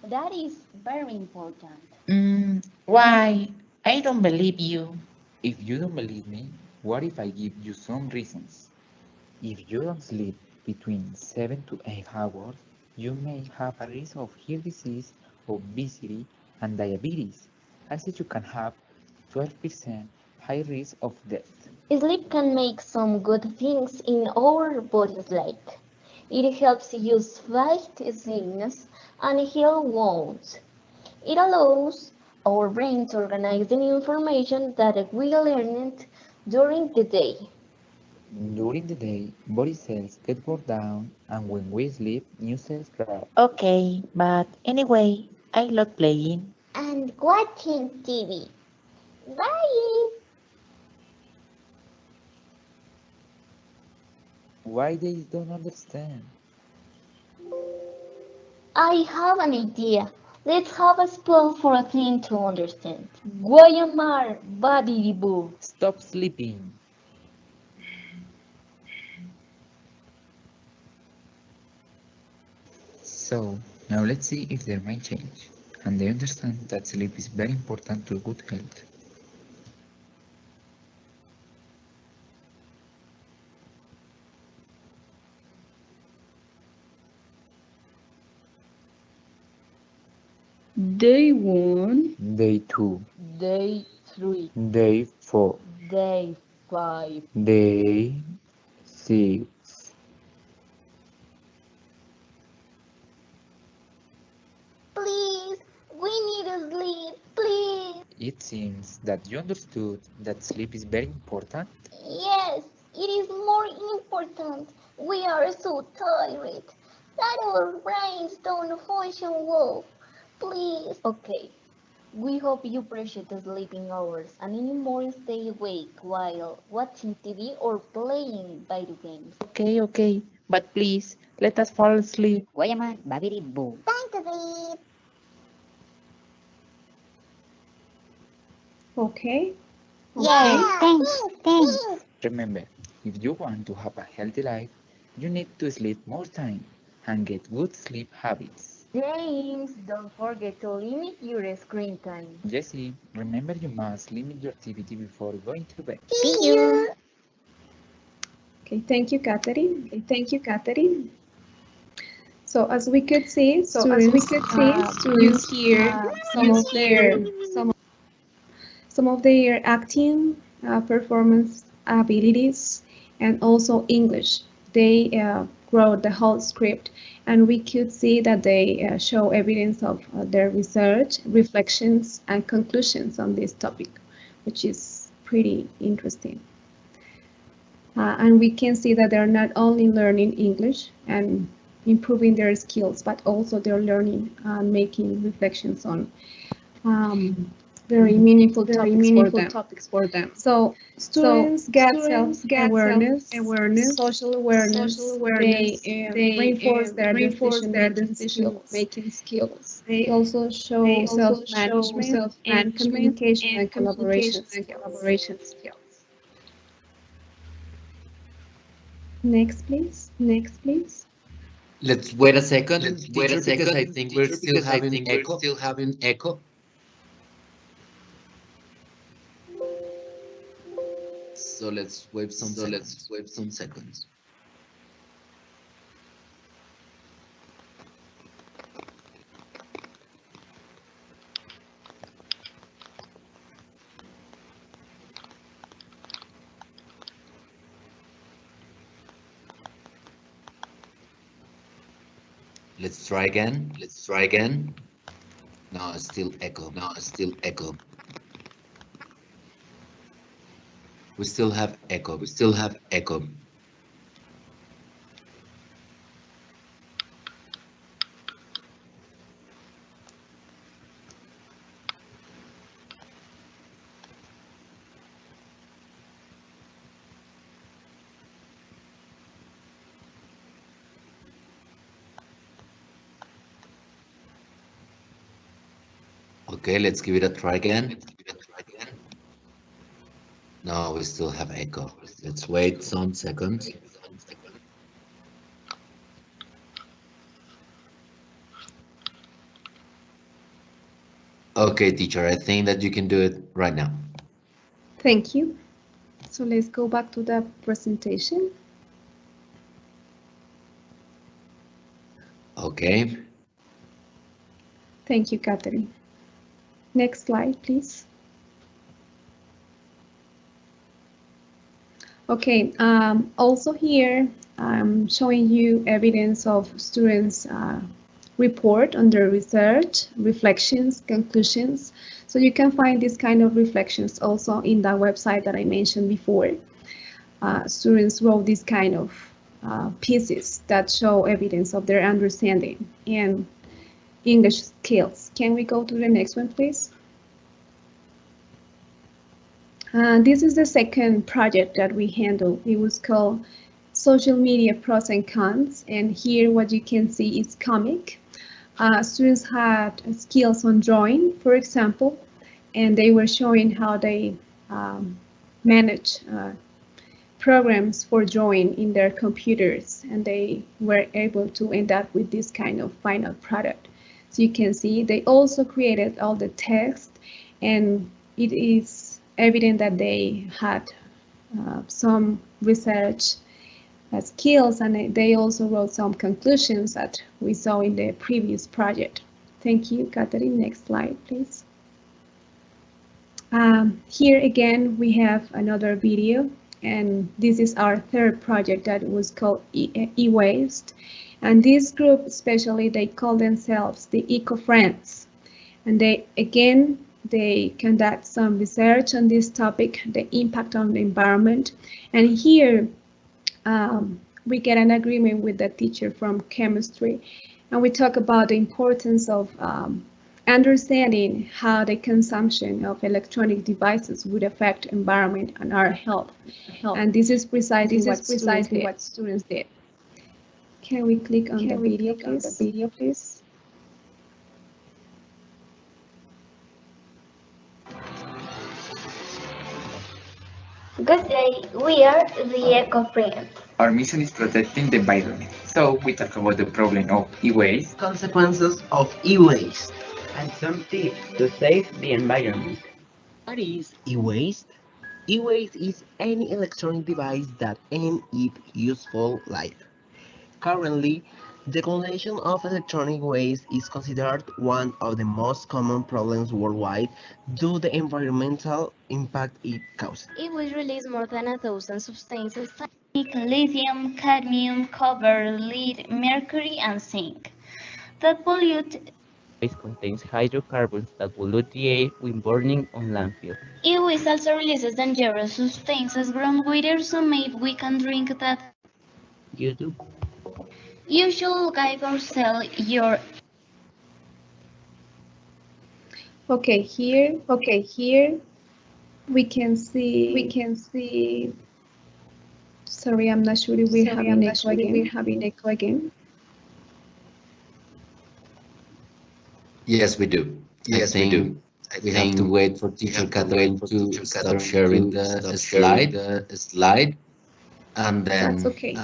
J: That is very important.
A: Why? I don't believe you. If you don't believe me, what if I give you some reasons? If you don't sleep between 7 to 8 hours, you may have a risk of heart disease, obesity, and diabetes. Also, you can have 12% high risk of death.
J: Sleep can make some good things in our bodies like it helps us fight sickness and heal wounds. It allows our brain to organize the information that we learned during the day.
A: During the day, body cells get worn down, and when we sleep, new cells grow.
L: Okay, but anyway, I love playing.
C: And watching TV. Bye!
A: Why they don't understand?
J: I have an idea. Let's have a spell for a thing to understand. Guayamar Badiribu.
A: Stop sleeping. So, now let's see if their mind change, and they understand that sleep is very important to good health.
E: Day 1,
A: Day 2,
J: Day 3.
A: Day 4,
J: Day 5.
A: Day 6.
C: Please, we need to sleep, please.
A: It seems that you understood that sleep is very important.
C: Yes, it is more important. We are so tired that our brains don't function well. Please.
J: Okay. We hope you appreciate the sleeping hours and anymore stay awake while watching TV or playing video games.
L: Okay, but please, let us fall asleep.
C: Guayama, babidi boo. Time to sleep.
K: Okay.
C: Yes, thanks.
A: Remember, if you want to have a healthy life, you need to sleep more time and get good sleep habits.
J: James, don't forget to limit your screen time.
A: Jesse, remember you must limit your activity before going to bed.
C: See you.
K: Okay, thank you, Catherine. So as we could see, students use here some of their acting performance abilities and also English. They wrote the whole script, and we could see that they show evidence of their research, reflections, and conclusions on this topic, which is pretty interesting. And we can see that they're not only learning English and improving their skills, but also they're learning and making reflections on very meaningful topics for them. So students get self-awareness, social awareness. They reinforce their decision-making skills. They also show self-management and communication and collaboration skills. Next, please.
F: Let's wait a second, teacher, because I think we're still having echo. So let's wait some seconds. Let's try again. No, still echo. We still have echo. Okay, let's give it a try again. No, we still have echo. Let's wait some seconds. Okay, teacher, I think that you can do it right now.
K: Thank you. So let's go back to the presentation.
F: Okay.
K: Thank you, Catherine. Next slide, please. Okay, also here I'm showing you evidence of students' report on their research, reflections, conclusions. So you can find this kind of reflections also in the website that I mentioned before. Students wrote this kind of pieces that show evidence of their understanding and English skills. Can we go to the next one, please? This is the second project that we handled. It was called Social Media Pros and Cons, and here what you can see is comic. Students had skills on drawing, for example, and they were showing how they manage programs for drawing in their computers, and they were able to end up with this kind of final product. So you can see they also created all the text, and it is evident that they had some research skills, and they also wrote some conclusions that we saw in the previous project. Thank you, Catherine. Next slide, please. Here again, we have another video, and this is our third project that was called E-Waste. And this group, especially, they call themselves the Eco-Friends. And they conduct some research on this topic, the impact on the environment. And here we get an agreement with the teacher from chemistry, and we talk about the importance of understanding how the consumption of electronic devices would affect environment and our health. And this is precisely what students did. Can we click on the video, please?
C: Good day, we are the Eco Friends.
M: Our mission is protecting the environment. So we talk about the problem of e-waste,
N: Consequences of e-waste, and some tips to save the environment. What is e-waste? E-waste is any electronic device that ends its useful life. Currently, the collection of electronic waste is considered one of the most common problems worldwide due to the environmental impact it causes.
C: It will release more than 1,000 substances like lithium, cadmium, copper, lead, mercury, and zinc that pollute.
N: Waste contains hydrocarbons that pollute the air when burning on landfill.
C: E-waste also releases dangerous substances groundwater, so maybe we can drink that.
N: You do.
C: You should guide or sell your.
K: Okay, here we can see. Sorry, I'm not sure if we're having echo again.
F: Yes, we do. I think we have to wait for Teacher Catherine to stop sharing the slide and
K: That's
F: then
K: okay.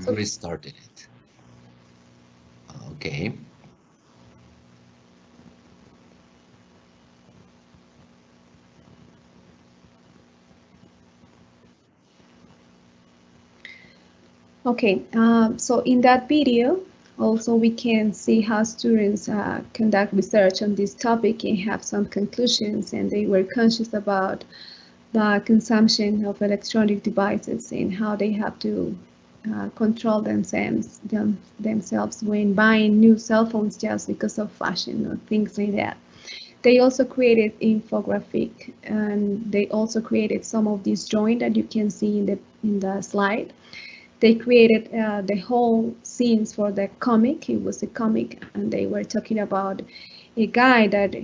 F: restarting it. Okay.
K: Okay, so in that video, also we can see how students conduct research on this topic and have some conclusions, and they were conscious about the consumption of electronic devices and how they have to control themselves when buying new cell phones just because of fashion or things like that. They also created infographic, and they also created some of these drawings that you can see in the slide. They created the whole scenes for the comic. It was a comic, and they were talking about a guy that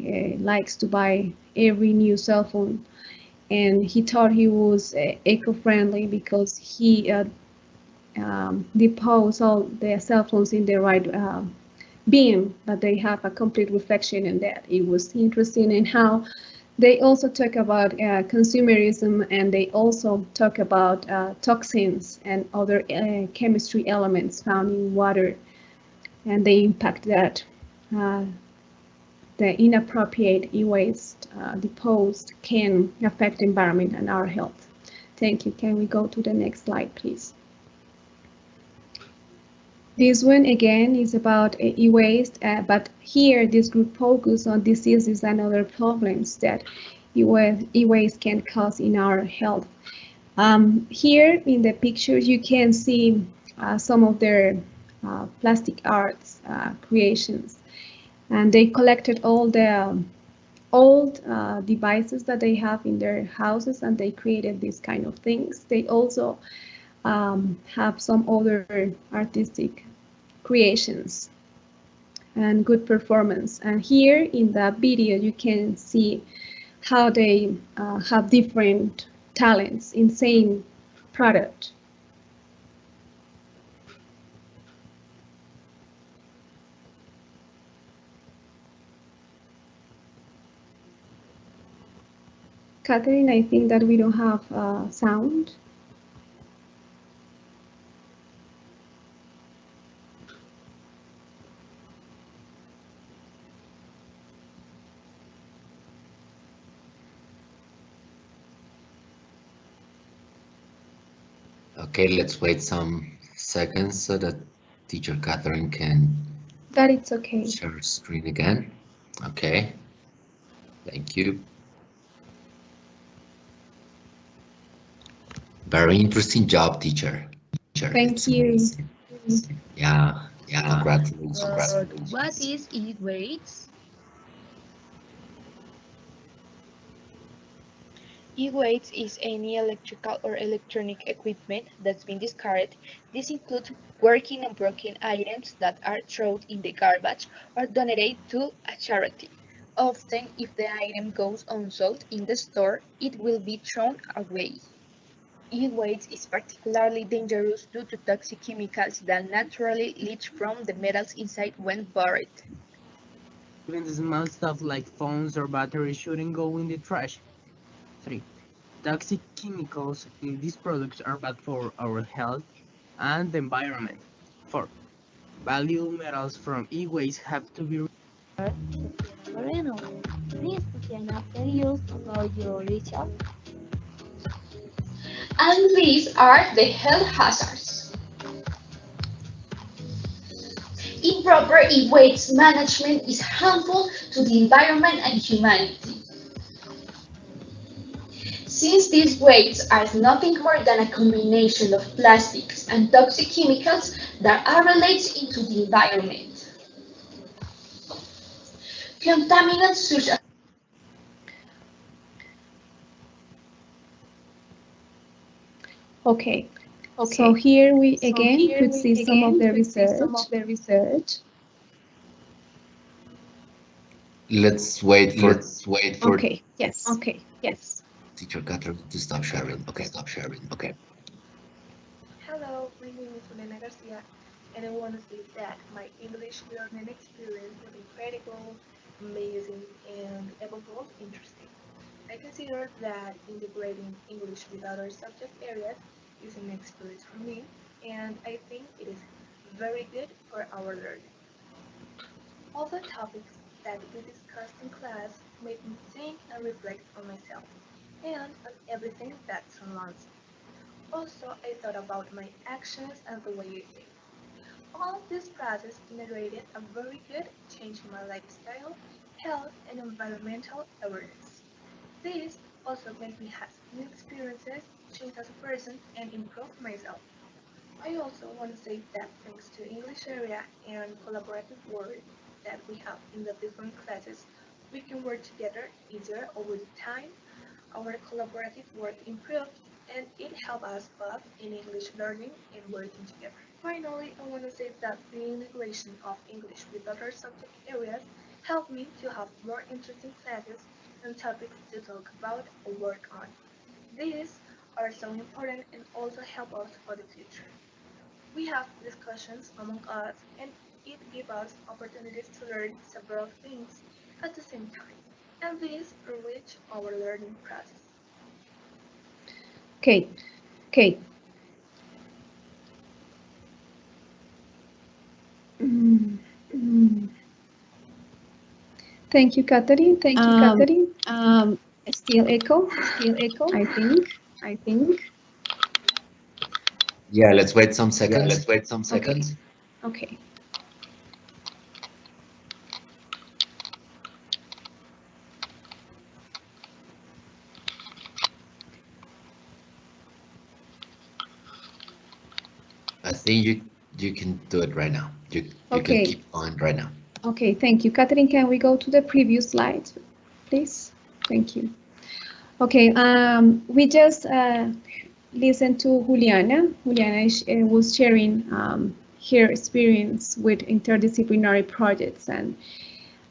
K: likes to buy every new cell phone, and he thought he was eco-friendly because he deposed all their cell phones in the right bin, but they have a complete reflection in that. It was interesting in how they also talk about consumerism, and they also talk about toxins and other chemistry elements found in water, and the impact that the inappropriate e-waste deposed can affect the environment and our health. Thank you. Can we go to the next slide, please? This one again is about e-waste, but here this group focus on diseases and other problems that e-waste can cause in our health. Here in the pictures you can see some of their plastic arts creations, and they collected all the old devices that they have in their houses, and they created these kind of things. They also have some other artistic creations and good performance. And here in the video you can see how they have different talents in same product. Catherine, I think that we don't have sound.
F: Okay, let's wait some seconds so that Teacher Catherine can
K: That it's okay.
F: share her screen again. Okay. Thank you. Very interesting job, teacher.
K: Thank you.
F: Yeah, congratulations.
J: What is e-waste? E-waste is any electrical or electronic equipment that's been discarded. This includes working and broken items that are thrown in the garbage or donated to a charity. Often, if the item goes unsold in the store, it will be thrown away. E-waste is particularly dangerous due to toxic chemicals that naturally leach from the metals inside when buried.
N: Even the small stuff like phones or batteries shouldn't go in the trash. 3. Toxic chemicals in these products are bad for our health and the environment. 4. Valuable metals from e-waste have to be
C: Moreno, please, Tatiana, tell us about your ritual.
O: And these are the health hazards. Improper e-waste management is harmful to the environment and humanity. Since these wastes are nothing more than a combination of plastics and toxic chemicals that are released into the environment. Contaminants such as
K: Okay. So here we again could see some of the research.
F: Let's wait for
K: Okay, yes.
F: teacher Catherine to stop sharing. Okay. Okay.
P: Hello, my name is Elena Garcia, and I want to say that my English learning experience was incredible, amazing, and above all, interesting. I consider that integrating English with other subject areas is an experience for me, and I think it is very good for our learning. All the topics that we discussed in class made me think and reflect on myself and on everything that surrounds me. Also, I thought about my actions and the way I think. All of this process generated a very good change in my lifestyle, health, and environmental awareness. This also made me have new experiences, change as a person, and improve myself. I also want to say that thanks to English area and collaborative work that we have in the different classes, we can work together easier over the time. Our collaborative work improved and it helped us both in English learning and working together. Finally, I want to say that the integration of English with other subject areas helped me to have more interesting classes and topics to talk about or work on. These are so important and also help us for the future. We have discussions among us and it gives us opportunities to learn several things at the same time. And this enrich our learning process.
K: Okay. Mm, mm. Thank you, Catherine. Still echo, I think.
F: Yeah, let's wait some seconds.
K: Okay.
F: I think you can do it right now. You can keep on right now.
K: Okay, thank you. Catherine, can we go to the previous slide, please? Thank you. Okay, we just listened to Juliana. Juliana was sharing her experience with interdisciplinary projects, and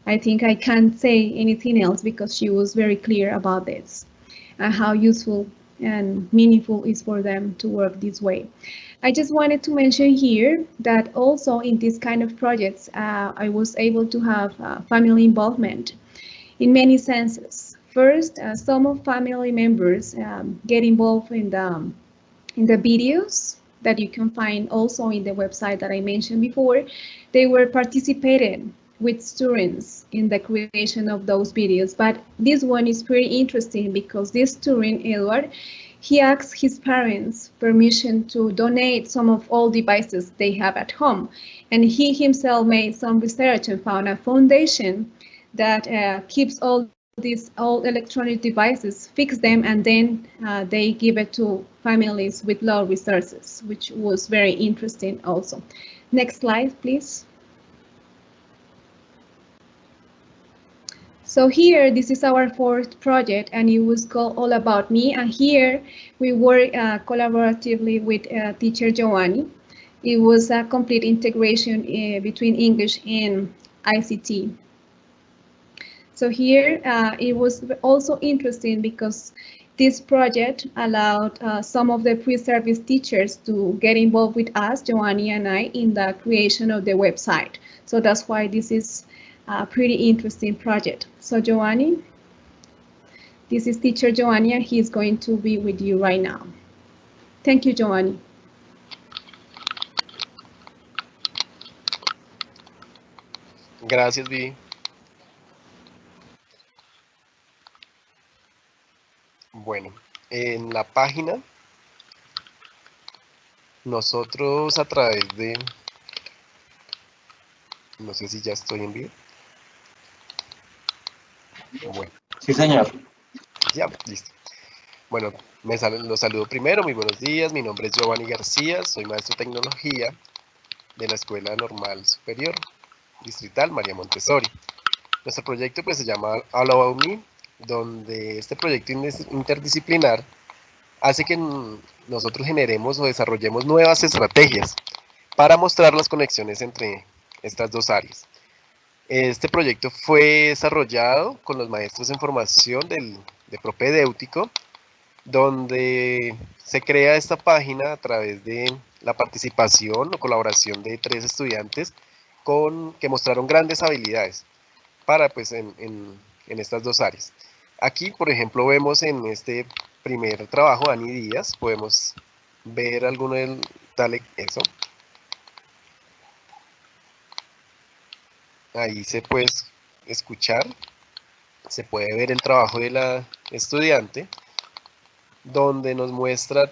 K: I think I can't say anything else because she was very clear about this and how useful and meaningful is for them to work this way. I just wanted to mention here that also in this kind of projects, I was able to have family involvement in many senses. First, some of family members get involved in the videos that you can find also in the website that I mentioned before. They were participating with students in the creation of those videos. But this one is pretty interesting because this student, Edward, he asked his parents permission to donate some of all devices they have at home. And he himself made some research and found a foundation that keeps all these old electronic devices, fix them, and then they give it to families with low resources, which was very interesting also. Next slide, please. So here, this is our fourth project, and it was called All About Me. And here, we work collaboratively with teacher Giovanni. It was a complete integration between English and ICT. So here, it was also interesting because this project allowed some of the pre-service teachers to get involved with us, Giovanni and I, in the creation of the website. So that's why this is a pretty interesting project. So Giovanni, This is teacher Giovanni, and he's going to be with you right now. Thank you, Giovanni.
Q: Gracias, Vi. Bueno, en la página, nosotros a través de... No sé si ya estoy en vivo. Bueno.
A: Sí, señor.
Q: Ya, listo. Bueno, los saludo primero, muy buenos días, mi nombre es Giovanni García, soy maestro de tecnología de la Escuela Normal Superior Distrital María Montesorri. Nuestro proyecto pues se llama All About Me, donde este proyecto interdisciplinar hace que nosotros generemos o desarrollemos nuevas estrategias para mostrar las conexiones entre estas dos áreas. Este proyecto fue desarrollado con los maestros en formación de propedéutico, donde se crea esta página a través de la participación o colaboración de 3 estudiantes que mostraron grandes habilidades para pues en estas dos áreas. Aquí, por ejemplo, vemos en este primer trabajo, Dani Díaz, podemos ver alguno del tal eso. Ahí se puede escuchar, se puede ver el trabajo de la estudiante, donde nos muestra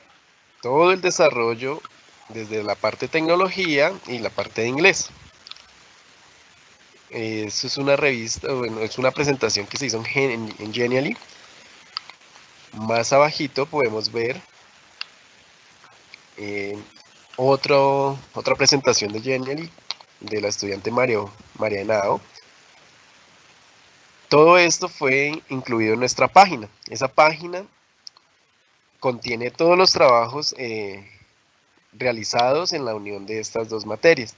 Q: todo el desarrollo desde la parte de tecnología y la parte de inglés. Eso es una revista, bueno, es una presentación que se hizo en Genially. Más abajito podemos ver otra presentación de Genially de la estudiante María Henao. Todo esto fue incluido en nuestra página. Esa página contiene todos los trabajos realizados en la unión de estas dos materias.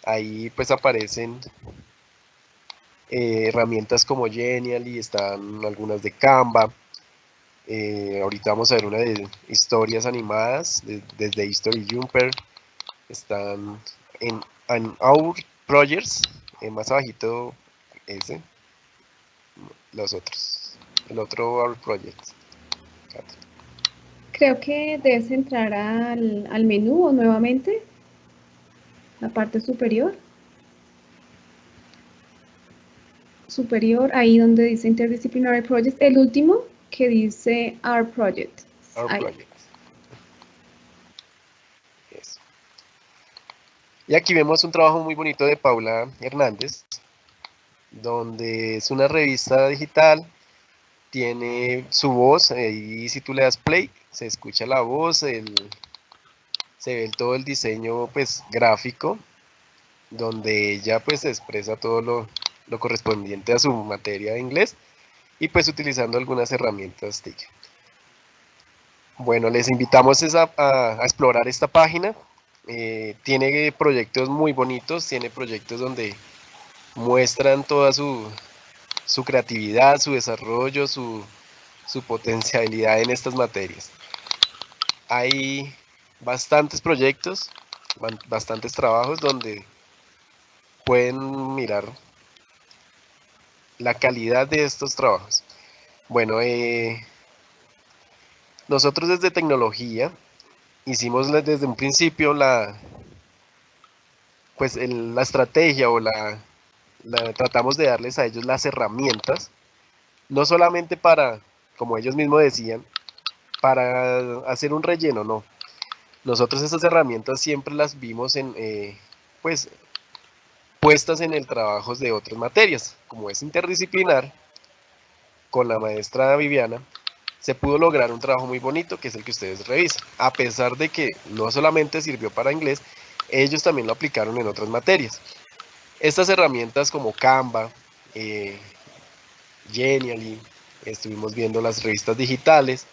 Q: Ahí pues aparecen herramientas como Genially, están algunas de Canva. Ahorita vamos a ver una de historias animadas desde History Jumper. Están en Our Projects, más abajito ese, los otros, el otro Our Projects.
K: Creo que debes entrar al menú nuevamente, la parte superior. Ahí donde dice Interdisciplinary Project, el último que dice Our Project.
Q: Our
K: Ahí.
Q: Project. Eso. Y aquí vemos un trabajo muy bonito de Paula Hernández, donde es una revista digital, tiene su voz, y si tú le das play, se escucha la voz, se ve todo el diseño pues gráfico, donde ella pues expresa todo lo correspondiente a su materia de inglés y pues utilizando algunas herramientas TIC. Bueno, les invitamos a explorar esta página. Tiene proyectos muy bonitos, tiene proyectos donde muestran toda su creatividad, su desarrollo, su potencialidad en estas materias. Hay bastantes proyectos, bastantes trabajos donde pueden mirar la calidad de estos trabajos. Bueno, nosotros desde tecnología hicimos desde un principio la estrategia o tratamos de darles a ellos las herramientas, no solamente para, como ellos mismos decían, para hacer un relleno, no. Nosotros esas herramientas siempre las vimos puestas en el trabajo de otras materias, como es interdisciplinar, con la maestra Viviana, se pudo lograr un trabajo muy bonito, que es el que ustedes revisan, a pesar de que no solamente sirvió para inglés, ellos también lo aplicaron en otras materias. Estas herramientas como Canva, Genially, estuvimos viendo las revistas digitales,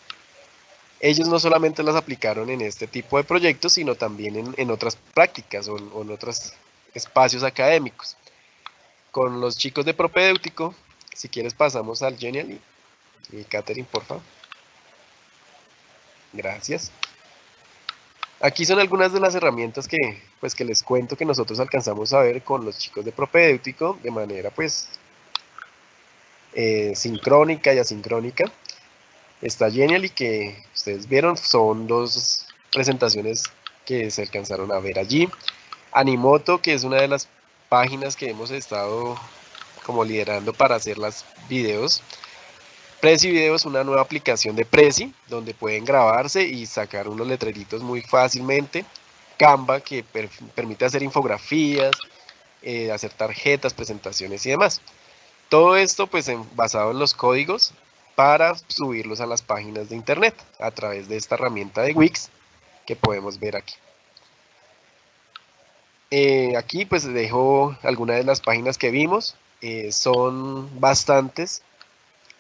Q: ellos no solamente las aplicaron en este tipo de proyectos, sino también en otras prácticas o en otros espacios académicos. Con los chicos de propedéutico, si quieres pasamos al Genially. Y Catherine, por favor. Gracias. Aquí son algunas de las herramientas que les cuento que nosotros alcanzamos a ver con los chicos de propedéutico de manera sincrónica y asincrónica. está Genial y que ustedes vieron, son 2 presentaciones que se alcanzaron a ver allí. Animoto, que es una de las páginas que hemos estado como liderando para hacer los videos. Prezi Video es una nueva aplicación de Prezi, donde pueden grabarse y sacar unos letreritos muy fácilmente. Canva, que permite hacer infografías, hacer tarjetas, presentaciones y demás. Todo esto pues basado en los códigos para subirlos a las páginas de internet a través de esta herramienta de Wix que podemos ver aquí. Aquí pues dejo algunas de las páginas que vimos, son bastantes,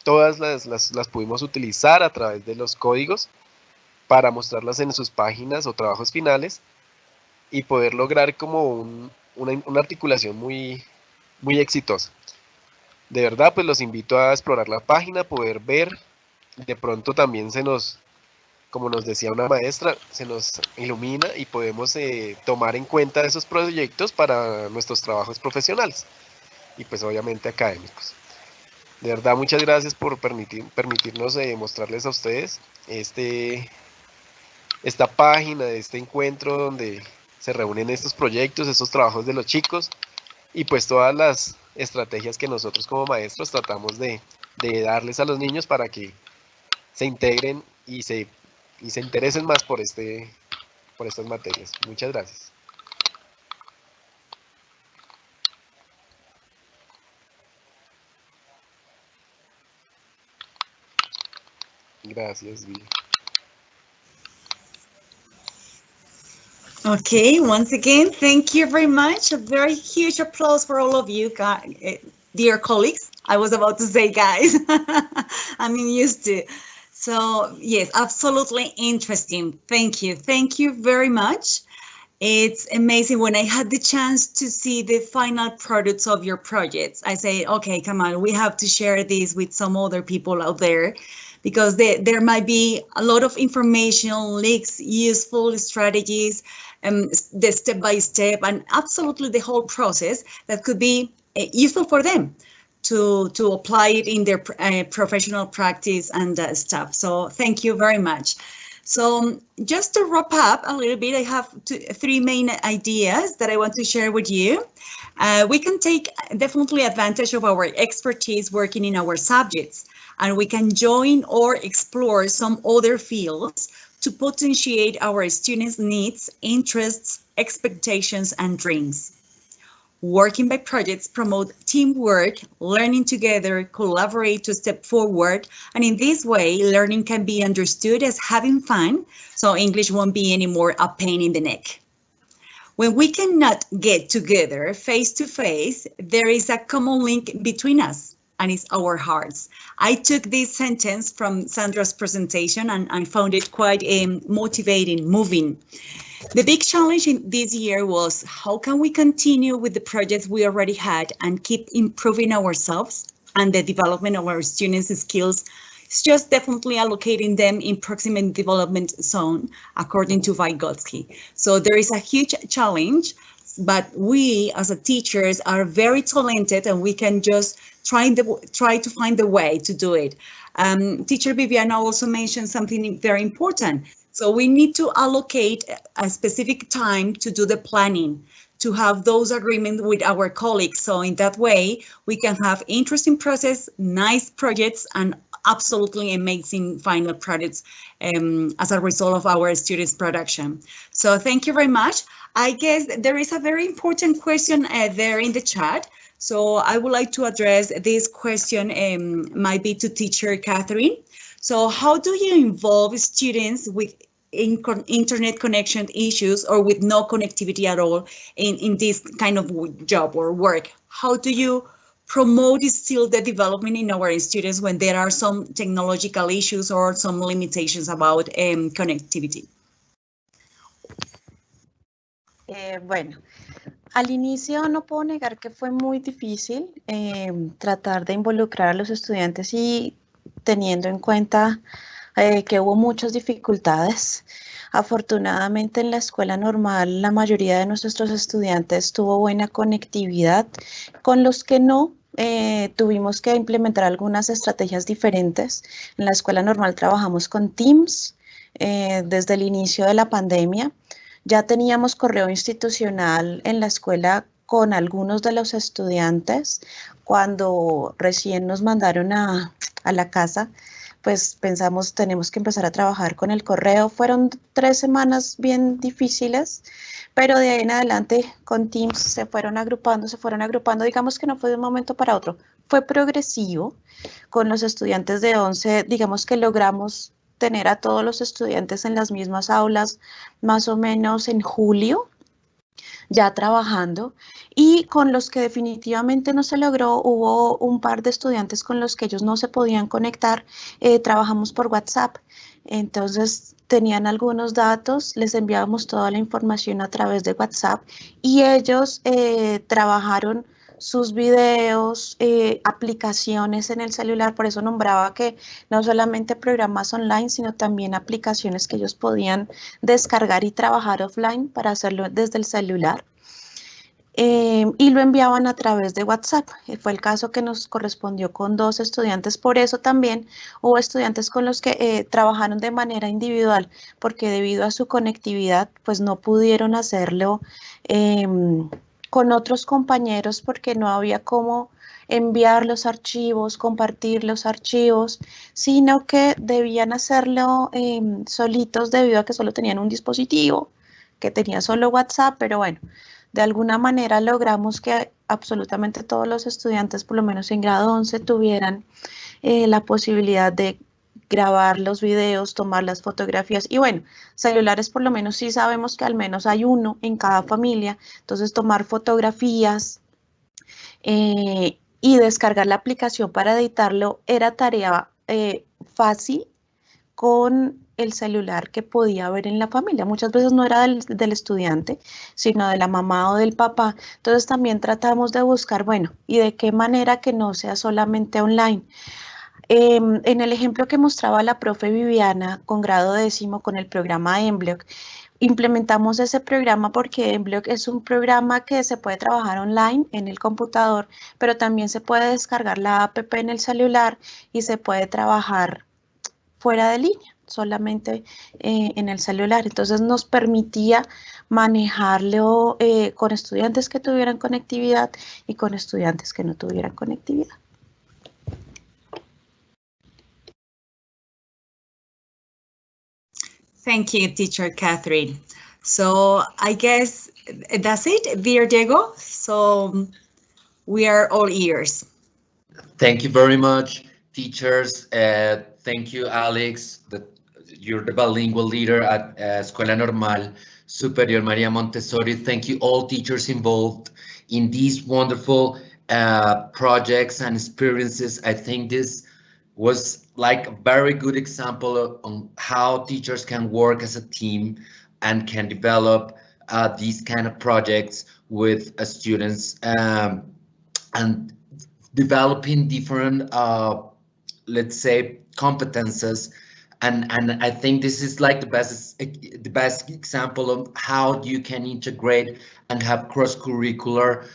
Q: todas las pudimos utilizar a través de los códigos para mostrarlas en sus páginas o trabajos finales y poder lograr como una articulación muy exitosa. De verdad, pues los invito a explorar la página, poder ver, de pronto también como nos decía una maestra, se nos ilumina y podemos tomar en cuenta esos proyectos para nuestros trabajos profesionales y pues obviamente académicos. De verdad, muchas gracias por permitirnos mostrarles a ustedes esta página, este encuentro donde se reúnen estos proyectos, estos trabajos de los chicos y pues todas las estrategias que nosotros como maestros tratamos de darles a los niños para que se integren y se interesen más por estas materias. Muchas gracias. Gracias, Vivi.
H: Okay, once again, thank you very much. A very huge applause for all of you, dear colleagues. I was about to say guys. I'm used to. So yes, absolutely interesting. Thank you. Thank you very much. It's amazing when I had the chance to see the final products of your projects. I say, okay, come on, we have to share this with some other people out there because there might be a lot of information, links, useful strategies, the step-by-step and absolutely the whole process that could be useful for them to apply it in their professional practice and stuff. So thank you very much. So just to wrap up a little bit, I have 3 main ideas that I want to share with you. We can take definitely advantage of our expertise working in our subjects, and we can join or explore some other fields to potentiate our students' needs, interests, expectations, and dreams. Working by projects promote teamwork, learning together, collaborate to step forward, and in this way, learning can be understood as having fun, so English won't be anymore a pain in the neck. When we cannot get together face to face, there is a common link between us, and it's our hearts. I took this sentence from Sandra's presentation, and I found it quite motivating, moving. The big challenge in this year was how can we continue with the projects we already had and keep improving ourselves and the development of our students' skills. It's just definitely allocating them in proximate development zone, according to Vygotsky. So there is a huge challenge, but we as a teachers are very talented and we can just try to find the way to do it. Teacher Viviana also mentioned something very important. So we need to allocate a specific time to do the planning, to have those agreements with our colleagues. So in that way, we can have interesting process, nice projects, and absolutely amazing final products as a result of our students' production. So thank you very much. I guess there is a very important question there in the chat. So I would like to address this question, might be to teacher Catherine. So how do you involve students with internet connection issues or with no connectivity at all in this kind of job or work? How do you promote still the development in our students when there are some technological issues or some limitations about connectivity?
G: Bueno, al inicio no puedo negar que fue muy difícil tratar de involucrar a los estudiantes y teniendo en cuenta que hubo muchas dificultades. Afortunadamente en la escuela normal la mayoría de nuestros estudiantes tuvo buena conectividad. Con los que no, tuvimos que implementar algunas estrategias diferentes. En la escuela normal trabajamos con Teams desde el inicio de la pandemia. Ya teníamos correo institucional en la escuela con algunos de los estudiantes. Cuando recién nos mandaron a la casa, pues pensamos, tenemos que empezar a trabajar con el correo. Fueron 3 semanas bien difíciles, pero de ahí en adelante con Teams se fueron agrupando. Digamos que no fue de un momento para otro, fue progresivo. Con los estudiantes de 11, digamos que logramos tener a todos los estudiantes en las mismas aulas más o menos en julio, ya trabajando, y con los que definitivamente no se logró, hubo un par de estudiantes con los que ellos no se podían conectar, trabajamos por WhatsApp. Entonces tenían algunos datos, les enviábamos toda la información a través de WhatsApp y ellos trabajaron sus videos, aplicaciones en el celular. Por eso nombraba que no solamente programas online, sino también aplicaciones que ellos podían descargar y trabajar offline para hacerlo desde el celular. Y lo enviaban a través de WhatsApp. Fue el caso que nos correspondió con 2 estudiantes. Por eso también hubo estudiantes con los que trabajaron de manera individual, porque debido a su conectividad, pues no pudieron hacerlo con otros compañeros porque no había cómo enviar los archivos, compartir los archivos, sino que debían hacerlo solitos debido a que solo tenían un dispositivo que tenía solo WhatsApp, pero bueno, de alguna manera logramos que absolutamente todos los estudiantes, por lo menos en grado 11, tuvieran la posibilidad de grabar los videos, tomar las fotografías y bueno, celulares por lo menos sí sabemos que al menos hay uno en cada familia, entonces tomar fotografías y descargar la aplicación para editarlo era tarea fácil con el celular que podía haber en la familia. Muchas veces no era del estudiante, sino de la mamá o del papá. Entonces también tratamos de buscar, bueno, y de qué manera que no sea solamente online. En el ejemplo que mostraba la profe Viviana con grado 10 con el programa Emblock, implementamos ese programa porque Emblock es un programa que se puede trabajar online en el computador, pero también se puede descargar la app en el celular y se puede trabajar fuera de línea, solamente en el celular. Entonces nos permitía manejarlo con estudiantes que tuvieran conectividad y con estudiantes que no tuvieran conectividad.
H: Thank you, Teacher Catherine. So I guess that's it, dear Diego. So we are all ears.
F: Thank you very much, teachers. Thank you, Alex. You're the bilingual leader at Escuela Normal Superior Maria Montessori. Thank you, all teachers involved in these wonderful projects and experiences. I think this was like a very good example on how teachers can work as a team and can develop these kind of projects with students and developing different let's say competences, and I think this is like the best example of how you can integrate and have cross-curricular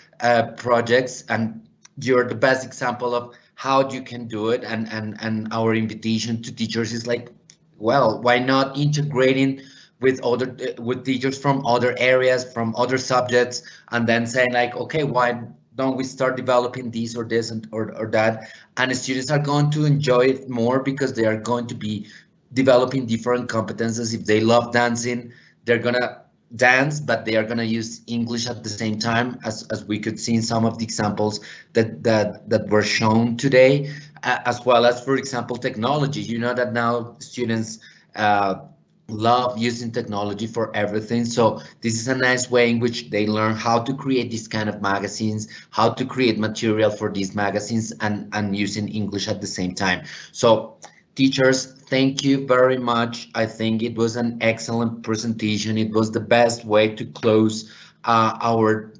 F: projects, and you're the best example of how you can do it, and our invitation to teachers is like, well, why not integrating with teachers from other areas, from other subjects, and then saying like, okay, why don't we start developing this or this or that, and the students are going to enjoy it more because they are going to be developing different competences. If they love dancing, they're gonna dance, but they are gonna use English at the same time, as we could see in some of the examples that were shown today, as well as, for example, technology. You know that now students love using technology for everything. So this is a nice way in which they learn how to create these kind of magazines, how to create material for these magazines, and using English at the same time. So teachers, thank you very much. I think it was an excellent presentation. It was the best way to close our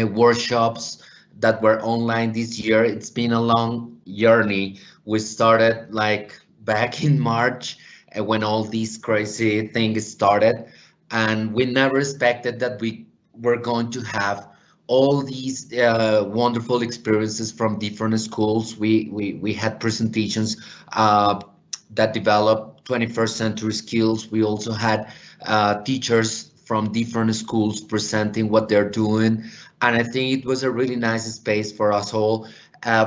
F: workshops that were online this year. It's been a long journey. We started like back in March when all these crazy things started, and we never expected that we were going to have all these wonderful experiences from different schools. We had presentations that developed 21st century skills. We also had teachers from different schools presenting what they're doing. And I think it was a really nice space for us all.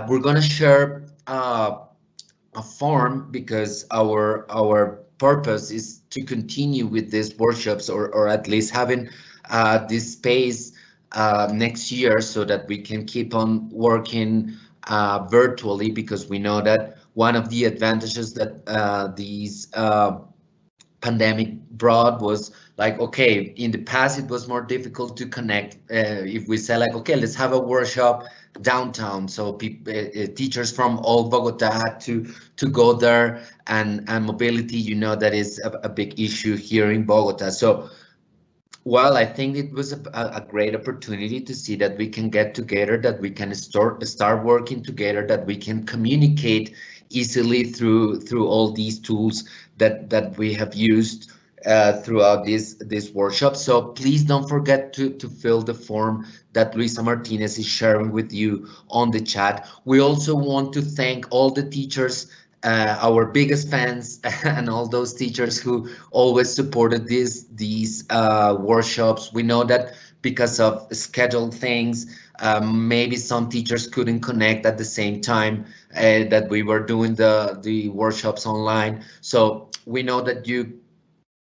F: We're gonna share a form because our purpose is to continue with these workshops or at least having this space next year so that we can keep on working virtually, because we know that one of the advantages that these pandemic brought was like, okay, in the past it was more difficult to connect. If we say like, okay, let's have a workshop downtown, so people, teachers from all Bogota had to go there, and mobility, you know, that is a big issue here in Bogota. So well, I think it was a great opportunity to see that we can get together, that we can start working together, that we can communicate easily through all these tools that we have used throughout this workshop. So please don't forget to fill the form that Luisa Martinez is sharing with you on the chat. We also want to thank all the teachers, our biggest fans, and all those teachers who always supported these workshops. We know that because of scheduled things, maybe some teachers couldn't connect at the same time that we were doing the workshops online. So we know that you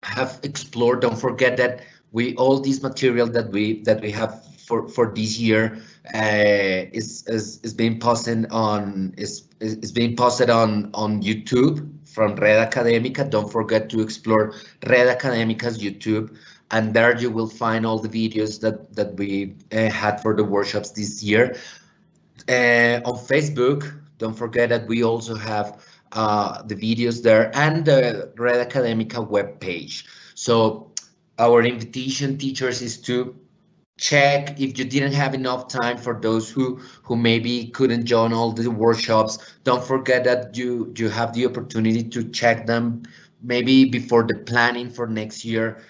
F: have explored. Don't forget that we all this material that we have for this year is being posted on is being posted on YouTube from Red Académica. Don't forget to explore Red Académica's YouTube, and there you will find all the videos that we had for the workshops this year. On Facebook, don't forget that we also have the videos there and the Red Academica webpage. So our invitation, teachers, is to check if you didn't have enough time. For those who maybe couldn't join all the workshops, don't forget that you have the opportunity to check them maybe before the planning for next year.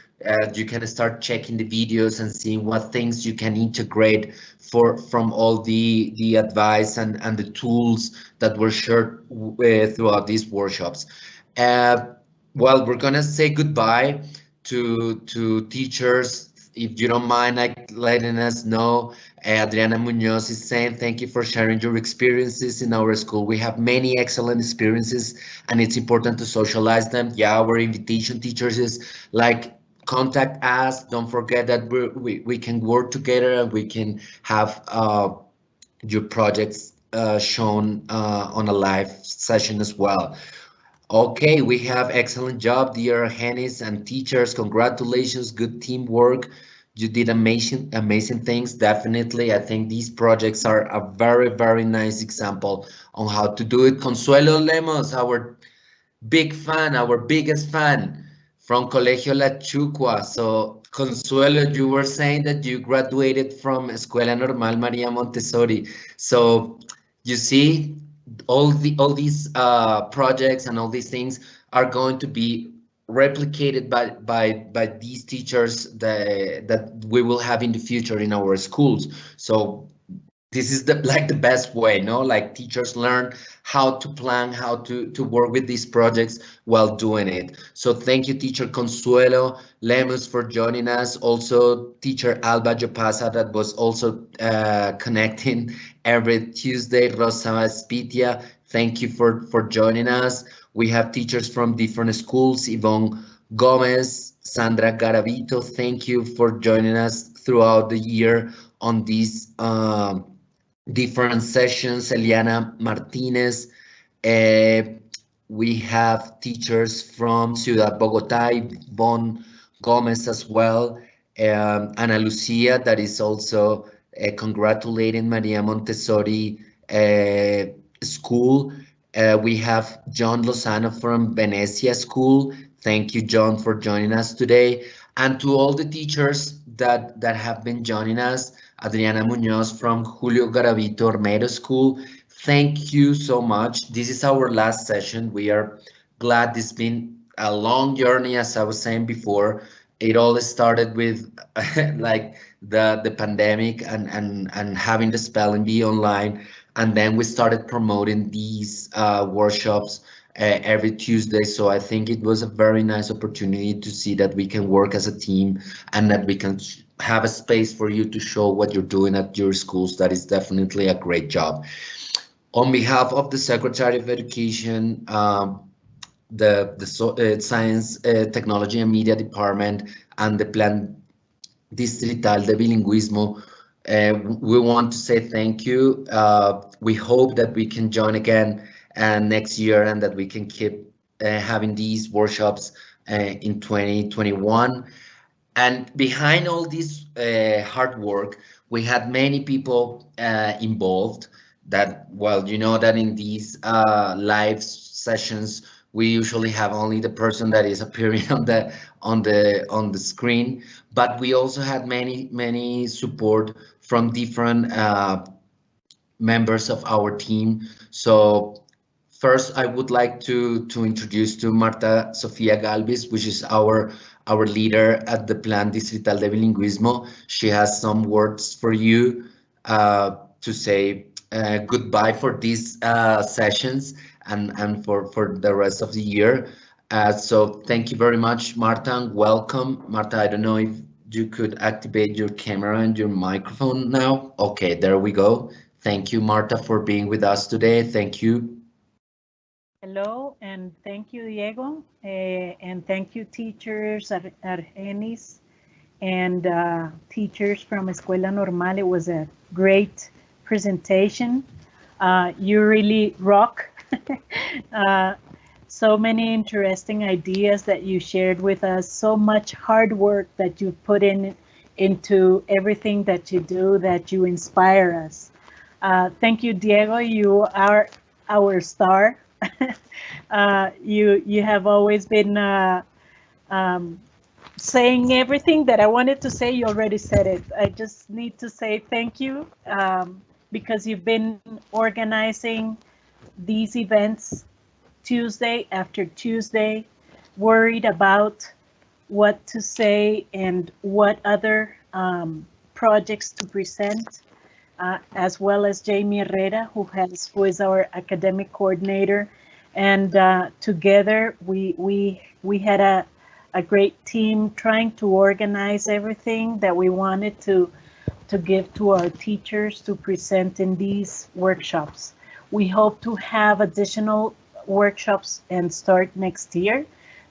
F: You can start checking the videos and seeing what things you can integrate from all the advice and the tools that were shared throughout these workshops. Uh, well, we're gonna say goodbye to teachers. If you don't mind, like letting us know, Adriana Munoz is saying thank you for sharing your experiences in our school. We have many excellent experiences, and it's important to socialize them. Yeah, our invitation, teachers, is like contact us. Don't forget that we can work together and we can have your projects shown on a live session as well. Okay, we have excellent job, dear Hennis and teachers. Congratulations, good teamwork. You did amazing things. Definitely, I think these projects are a very nice example on how to do it. Consuelo Lemos, our big fan, our biggest fan from Colegio La Chucua. So, Consuelo, you were saying that you graduated from Escuela Normal María Montessori. So, you see, all these projects and all these things are going to be replicated by these teachers that we will have in the future in our schools. So this is the best way, no? Like teachers learn how to plan, how to work with these projects while doing it. So thank you, teacher Consuelo Lemus, for joining us. Also, teacher Alba Jopasa, that was also connecting every Tuesday. Rosa Spitia, thank you for joining us. We have teachers from different schools. Yvonne Gomez, Sandra Garavito, thank you for joining us throughout the year on these different sessions. Eliana Martinez. We have teachers from Ciudad Bogotá, Yvonne Gomez as well. Ana Lucia, that is also congratulating Maria Montessori School. We have John Lozano from Venecia School. Thank you, John, for joining us today. And to all the teachers that have been joining us, Adriana Munoz from Julio Garavito Ormero School, thank you so much. This is our last session. We are glad it's been a long journey, as I was saying before. it all started with like the pandemic and having the spelling bee online, and then we started promoting these workshops every Tuesday. So I think it was a very nice opportunity to see that we can work as a team and that we can have a space for you to show what you're doing at your schools. That is definitely a great job. On behalf of the Secretary of Education, Science, Technology and Media Department, and the Plan Distrital de Bilingüismo, we want to say thank you. We hope that we can join again next year and that we can keep having these workshops in 2021. And behind all this hard work, we had many people involved that, well, you know that in these live sessions, we usually have only the person that is appearing on the screen, but we also had many support from different members of our team. So first, I would like to introduce to Marta Sofia Galvis, which is our leader at the Plan Distrital de Bilingüismo. She has some words for you to say goodbye for these sessions and for the rest of the year. So thank you very much, Marta, and welcome. Marta, I don't know if you could activate your camera and your microphone now. Okay, there we go. Thank you, Marta, for being with us today. Thank you.
R: Hello, and thank you, Diego, and thank you, teachers at Argenis and teachers from Escuela Normal. It was a great presentation. You really rock. So many interesting ideas that you shared with us, so much hard work that you put into everything that you do, that you inspire us. Thank you, Diego. You are our star. You have always been saying everything that I wanted to say. You already said it. I just need to say thank you because you've been organizing these events Tuesday after Tuesday, worried about what to say and what other projects to present. As well as Jamie Herrera, who is our academic coordinator, and together we had a great team trying to organize everything that we wanted to give to our teachers to present in these workshops. We hope to have additional workshops and start next year.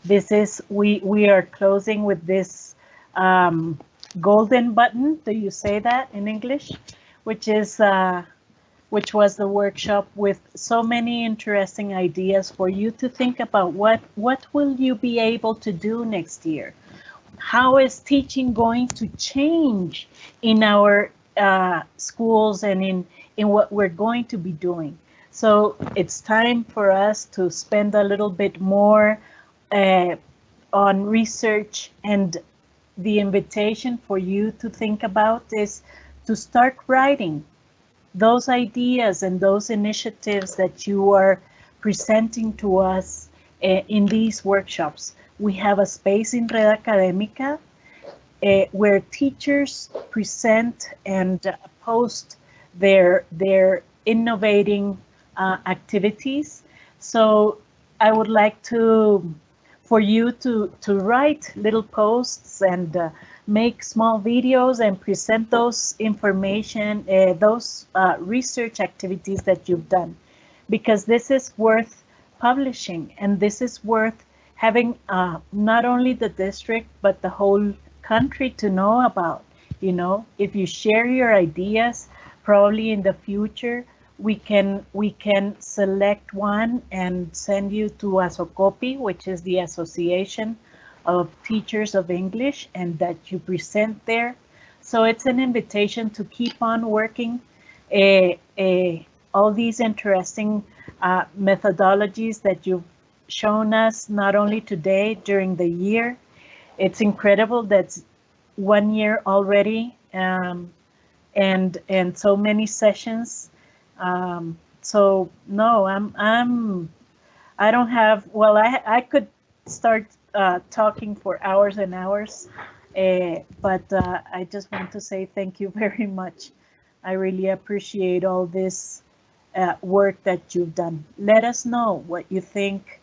R: This is we are closing with this golden button. Do you say that in English? Which was the workshop with so many interesting ideas for you to think about what will you be able to do next year? How is teaching going to change in our schools and in what we're going to be doing? So it's time for us to spend a little bit more on research, and the invitation for you to think about is to start writing those ideas and those initiatives that you are presenting to us in these workshops. We have a space in Red Académica where teachers present and post their innovating activities. So I would like for you to write little posts and make small videos and present those information, those research activities that you've done, because this is worth publishing and this is worth having not only the district but the whole country to know about. You know, if you share your ideas, probably in the future we can select one and send you to ASOCOPI, which is the Association of Teachers of English, and that you present there. So it's an invitation to keep on working all these interesting methodologies that you've shown us, not only today, during the year. It's incredible that's 1 year already, and so many sessions. So no, I don't have, well, I could start talking for hours and hours, but I just want to say thank you very much. I really appreciate all this work that you've done. Let us know what you think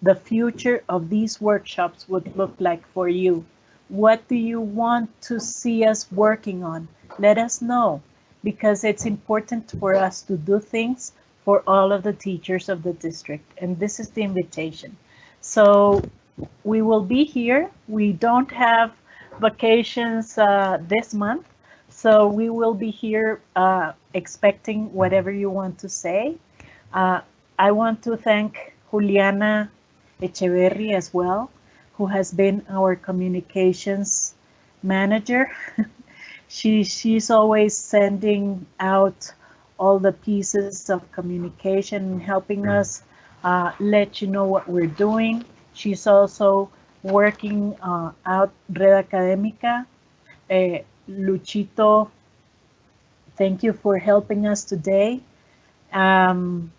R: the future of these workshops would look like for you. What do you want to see us working on? Let us know, because it's important for us to do things for all of the teachers of the district. And this is the invitation. So we will be here. We don't have vacations this month, so we will be here expecting whatever you want to say. I want to thank Juliana Echeverri as well, who has been our communications manager. She's always sending out all the pieces of communication and helping us let you know what we're doing. She's also working out Red Académica. Luchito, thank you for helping us today. And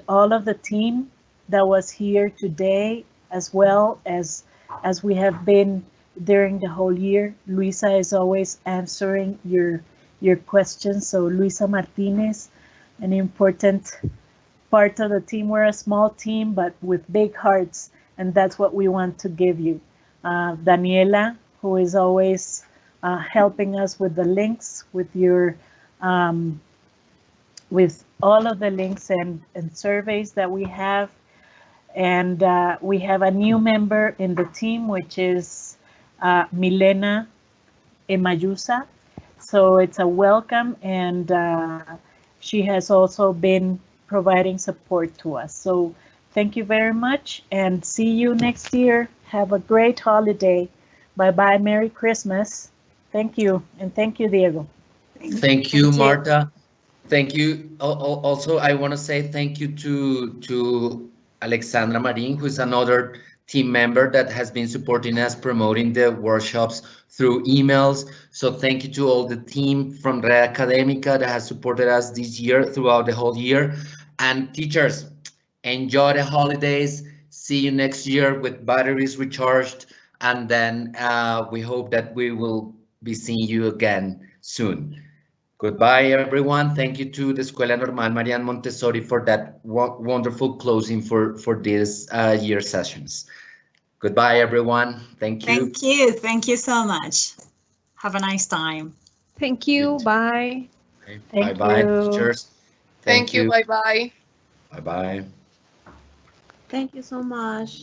R: all of the team that was here today, as well as we have been during the whole year. Luisa is always answering your questions. So Luisa Martinez, an important part of the team. We're a small team, but with big hearts, and that's what we want to give you. Daniela, who is always helping us with the links, with your with all of the links and surveys that we have. And we have a new member in the team, which is Milena Emayusa. So it's a welcome, and she has also been providing support to us. So thank you very much, and see you next year. Have a great holiday. Bye-bye. Merry Christmas. Thank you, and thank you, Diego.
F: Thank you, Marta. Thank you. Also, I want to say thank you to Alexandra Marin, who is another team member that has been supporting us, promoting the workshops through emails. So thank you to all the team from Red Académica that has supported us this year, throughout the whole year. And teachers, enjoy the holidays. See you next year with batteries recharged. And then we hope that we will be seeing you again soon. Goodbye, everyone. Thank you to the Escuela Normal Marian Montessori for that wonderful closing for this year sessions. Goodbye, everyone. Thank you.
H: Thank you. Thank you so much. Have a nice time.
K: Thank you. Bye.
F: Bye-bye, teachers.
E: Thank you. Bye-bye.
F: Bye-bye.
G: Thank you so much.